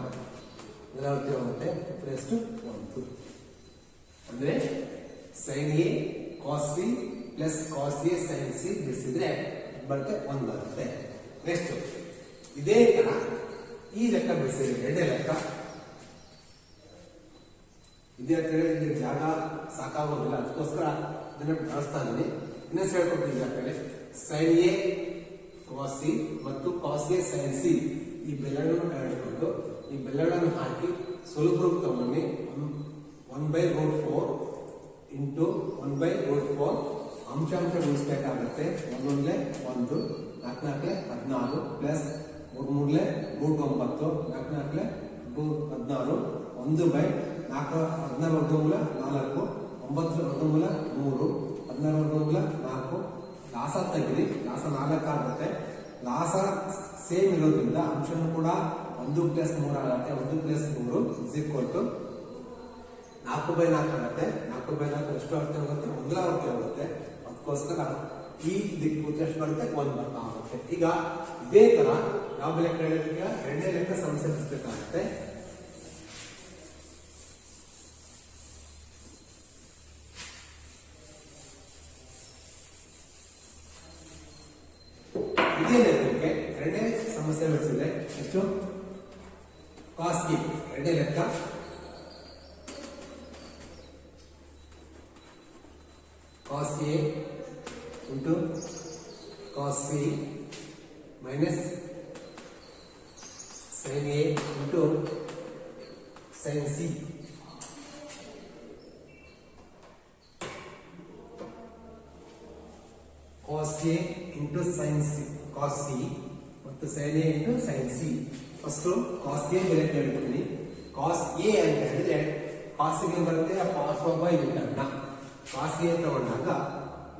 ಪುನರಾವರ್ತಿ ಆಗುತ್ತೆ +1. ಅಂದ್ರೆ sine A cos C plus cos A sine C ಬಿಡಿಸಿದ್ರೆ ಬರುತ್ತೆ 1 ಬರುತ್ತೆ. ನೆಕ್ಸ್ಟ್ ಇದೇ ತರ ಈ ಲೆಕ್ಕ ಬಿಡಿಸಿದ್ರೆ ಎರಡೇ ಲೆಕ್ಕ ವಿದ್ಯಾರ್ಥಿಗಳಿಗೆ ಜಾಗ ಸಾಕಾಗೋದಿಲ್ಲ, ಅದಕ್ಕೋಸ್ಕರ ಇದನ್ನ ಬಳಸ್ತಾ ಇದ್ದೀನಿ. ಇನ್ನೊಂದು ಹೇಳ್ಕೊಡ್ತೀನಿ ವಿದ್ಯಾರ್ಥಿಗಳೇ, ಸೈನ್ ಎ ಕಾಸ್ ಸಿ ಮತ್ತು ಕಾಸ್ ಎ ಸೈನ್ ಸಿ ಈ ಬೆಲೆಗಳನ್ನು ಹಿಡ್ಕೊಂಡು ಈ ಬೆಲೆಗಳನ್ನು ಹಾಕಿ ಸುಲಭ ರೂಪ ತಗೊಂಡು 1/√4 ಇಂಟು 1/√4 ಅಂಶ ಗುಣಿಸ್ಬೇಕಾಗುತ್ತೆ. 1 × 1 4 × 16 ಪ್ಲಸ್ 3 × 3 √9 4 × 16 1/4 16 ವರ್ಗಮೂಲ 4 9 ವರ್ಗಮೂಲ 3 16 ವರ್ಗಮೂಲ 4 ಲಾಸ ತೆಗೆದು ಲಾಸ 4 ಆಗುತ್ತೆ. ಲಾಸ ಸೇಮ್ ಇರೋದ್ರಿಂದ ಅಂಶನೂ ಕೂಡ 1 + 3 ಆಗುತ್ತೆ. 1 + 3 ಇಸ್ ಈಕ್ವಲ್ ಟು 4/4 ಆಗುತ್ತೆ. 4/4 ಎಷ್ಟು ಅರ್ಥ ಆಗುತ್ತೆ 1 ಅರ್ಥ ಆಗುತ್ತೆ. ಅದಕ್ಕೋಸ್ಕರ ಈ ದಿಕ್ಕು ಎಷ್ಟು ಬರುತ್ತೆ 1 ಬರ್ತಾ ಆಗುತ್ತೆ. ಈಗ ಇದೇ ತರ ಯಾವ ಲೆಕ್ಕ ಹೇಳಿದ್ರೆ ಎರಡನೇ ಲೆಕ್ಕ ಸಮಸ್ಯೆ ಬಿಡಿಸಬೇಕಾಗುತ್ತೆ. ಇದೇ ಲೆಕ್ಕಕ್ಕೆ ಎರಡನೇ ಸಮಸ್ಯೆ ಬಿಡಿಸಿದ್ರೆ ಎಷ್ಟು ಕಾಸ್ ಗೆ ಎರಡನೇ ಲೆಕ್ಕ cos A into cos C minus sine A into sine C cos A into sine C cos C ಮತ್ತು sine A into sine C. First cos A ಬೆಲೆ ಹೇಳ್ತೀನಿ. ಕಾಸ್ ಎ ಅಂತ ಹೇಳಿದ್ರೆ ಕಾಸ್ ಗೆ ಬರುತ್ತೆ ಪಾರ್ಶ್ವ ಬೈ ವಿಕರ್ಣ. ಕಾಸ್ ಎ ತಗೊಂಡಾಗ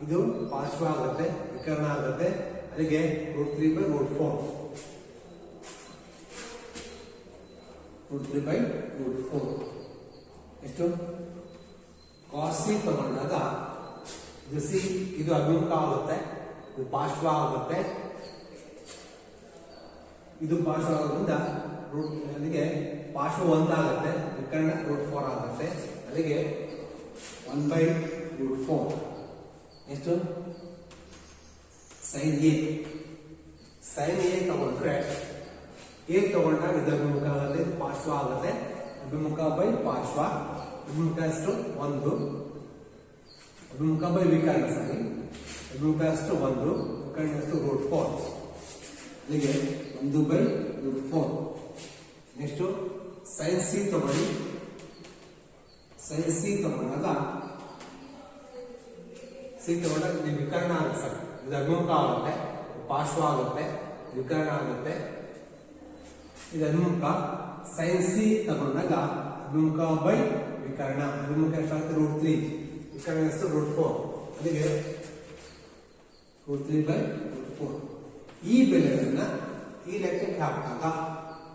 ಇದು ಪಾರ್ಶ್ವ ಆಗುತ್ತೆ, ವಿಕರ್ಣ ಆಗುತ್ತೆ. ಅದಕ್ಕೆ √3/√4 √3/√4 ಎಷ್ಟು ಕಾಸ್ ಸಿ ತಗೊಂಡಾಗ ಇದು ಸಿ ಇದು ಅಭಿಮುಖ ಆಗುತ್ತೆ, ಇದು ಪಾರ್ಶ್ವ ಆಗುತ್ತೆ. ಇದು ಪಾರ್ಶ್ವ ಆಗೋದ್ರಿಂದ ಅಲ್ಲಿಗೆ ಪಾರ್ಶ್ವ 1 ಆಗುತ್ತೆ, ವಿಕರ್ಣ √4 ಆಗುತ್ತೆ. ಅಲ್ಲಿಗೆ 1/√4 ಎಷ್ಟು ಸೈನ್ ಎ. ಸೈನ್ ಎ ತಗೊಂಡ್ರೆ ಎ ತಗೊಂಡಾಗ ಇದು ಅಭಿಮುಖ ಆಗುತ್ತೆ, ಇದು ಪಾರ್ಶ್ವ ಆಗುತ್ತೆ. ಅಭಿಮುಖ ಬೈ ಪಾರ್ಶ್ವ. ಅಭಿಮುಖ ಎಷ್ಟು 1, ಅಭಿಮುಖ ಬೈ ವಿಕರ್ಣ, ಸಾರಿ ಅಭಿಮುಖ ಎಷ್ಟು 1, ವಿಕರ್ಣ ಎಷ್ಟು √4. ಇಲ್ಲಿಗೆ 1/√4. ನೆಕ್ಸ್ಟ್ ಸೈನ್ ಸಿ ತಗೊಳ್ಳಿ. ಸೈನ್ ಸಿ ತಗೊಂಡಾಗ ಇದು ವಿಕರ್ಣ ಆಗುತ್ತೆ ಸರ್. ಇದು ಅಭಿಮುಖ ಆಗುತ್ತೆ, ಪಾರ್ಶ್ವ ಆಗುತ್ತೆ, ವಿಕರ್ಣ ಆಗುತ್ತೆ, ಇದು ಅಭಿಮುಖ. ಸೈನ್ ಸಿ ತಗೊಂಡಾಗ ಅಭಿಮುಖ ಬೈ ವಿಕರ್ಣ. ಅಭಿಮುಖ ಎಷ್ಟಾಗುತ್ತೆ √3, ವಿಕರ್ಣ ಎಷ್ಟು √4. ಅಲ್ಲಿಗೆ √3/√4. ಈ ಬೆಲೆಗಳನ್ನ ಈ ಲೆಕ್ಕಕ್ಕೆ ಹಾಕಿದಾಗ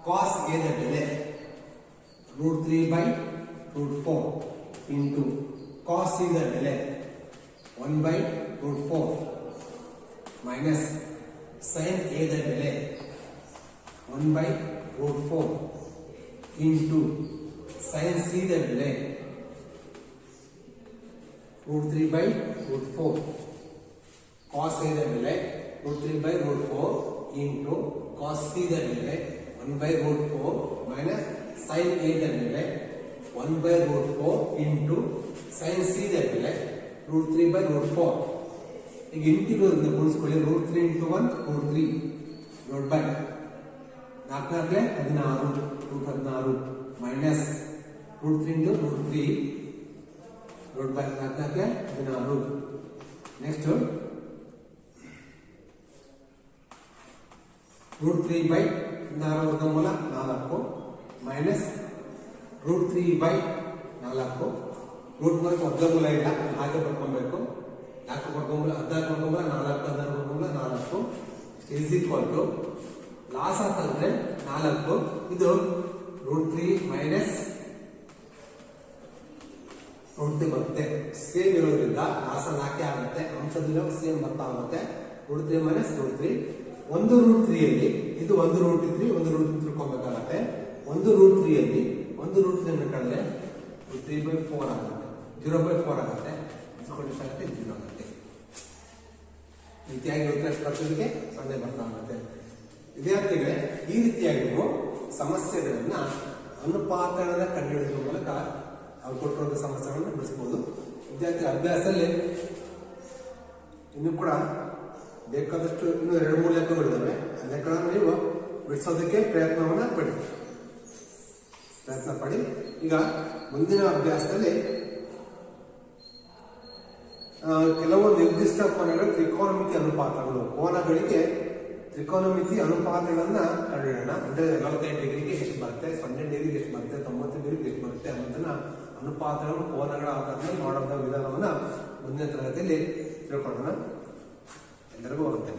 ಕಾಸ್ ಎ ದ ಬೆಲೆ √3/√4 ಇಂಟು ಕಾಸ್ ಸಿ ದ ಬೆಲೆ 1/√4 ಮೈನಸ್ ಸೈನ್ ಎ ದ ಬೆಲೆ 1/√4 ಇಂಟು ಸೈನ್ ಸಿ ದ ಬೆಲೆ √3/√4. ಕಾಸ್ ಎ ದ ಬೆಲೆ √3/√4 ಇಂಟು ಕಾಸ್ ಸಿ ದ ಬೆಲೆ 1/√4 ಮೈನಸ್ ಸೈನ್ ಎ ದ ಬೆಲೆ 1/√4 ಇಂಟು ಸೈನ್ ಸಿ ದ ಬೆಲೆ √3/√4. ಈಗ ಇಂಟಿಗ್ರಲ್ ಗುಣಿಸ್ಕೊಳ್ಳಿ. √3 into 1 √3 divide by 4 16 √16 minus √3 into √3 divide by 4 16. Next √3/4 ವರ್ಗಮೂಲ 4 ಮೈನಸ್ √3/4. ರೂಟ್ ವರ್ಗಮೂಲ ಇಲ್ಲ, ಹಾಗೆ ಬರ್ಕೊಬೇಕು. 4 ವರ್ಗಮೂಲ 14 ವರ್ಗಮೂಲ 4, 16 ವರ್ಗಮೂಲ 4 ಇಸ್ ಈಕ್ವಲ್ ಟು ಲಾಸ್ ಅಂತಂದ್ರೆ 4. ಇದು √3 ಮೈನಸ್ √3 ಬರುತ್ತೆ. ಸೇಮ್ ಇರೋದ್ರಿಂದ ಲಾಸ್ 4 ಆಗುತ್ತೆ. ಅಂಶದಿಂದ ಸೇಮ್ ಬರ್ತಾ ಹೋಗುತ್ತೆ. √3 ಮೈನಸ್ √3. ಒಂದು √3 ಅಲ್ಲಿ ಇದು ಒಂದು √3 ಒಂದು √3 ತಿಳ್ಕೊಬೇಕಾಗತ್ತೆ. ಒಂದು √3 ಅಲ್ಲಿ ಒಂದು √3 ಅನ್ನು ಕಳೆದ್ರೆ 3/4 ಆಗುತ್ತೆ, 0/4 ಆಗುತ್ತೆ. ಆಗುತ್ತೆ 0 ಆಗುತ್ತೆ. ರೀತಿಯಾಗಿ ಬರ್ತದಕ್ಕೆ 0 ಬರ್ತಾ ಆಗುತ್ತೆ. ವಿದ್ಯಾರ್ಥಿಗಳೇ, ಈ ರೀತಿಯಾಗಿ ನೀವು ಸಮಸ್ಯೆಗಳನ್ನ ಅನುಪಾತಗಳನ್ನ ಕಂಡುಹಿಡಿಯುವ ಮೂಲಕ ಅವ್ರು ಕೊಟ್ಟಿರುವ ಸಮಸ್ಯೆಗಳನ್ನು ಬಿಡಿಸಬಹುದು. ವಿದ್ಯಾರ್ಥಿ ಅಭ್ಯಾಸದಲ್ಲಿ ಇನ್ನು ಕೂಡ ಬೇಕಾದಷ್ಟು ಇನ್ನು 2-3 ಲೆಕ್ಕಗಳಿದ್ದಾವೆ. ಆ ಲೆಕ್ಕಗಳನ್ನು ನೀವು ಬಿಡಿಸೋದಕ್ಕೆ ಪ್ರಯತ್ನ ಪಡಿ. ಈಗ ಮುಂದಿನ ಅಭ್ಯಾಸದಲ್ಲಿ ಕೆಲವು ನಿರ್ದಿಷ್ಟ ಕೋನಗಳ ತ್ರಿಕೋನಮಿತಿ ಅನುಪಾತಗಳು, ಕೋನಗಳಿಗೆ ತ್ರಿಕೋನಮಿತಿ ಅನುಪಾತಗಳನ್ನ ಕಂಡುಹಿಡಿಯೋಣ. ಅಂದ್ರೆ 45 ಡಿಗ್ರಿಗೆ ಎಷ್ಟು ಬರುತ್ತೆ, 0 ಡಿಗ್ರಿಗೆ ಎಷ್ಟು ಬರುತ್ತೆ, 90 ಡಿಗ್ರಿಗೆ ಎಷ್ಟು ಬರುತ್ತೆ ಅನ್ನೋದನ್ನ ಅನುಪಾತಗಳು ಕೋನಗಳ ಆಧಾರದಲ್ಲಿ ಮಾಡುವ ವಿಧಾನವನ್ನ ಮುಂದಿನ ತರಗತಿಯಲ್ಲಿ ತಿಳ್ಕೊಳ್ಳೋಣ. ಎಲ್ಲರಿಗೂ ಬರುತ್ತೆ.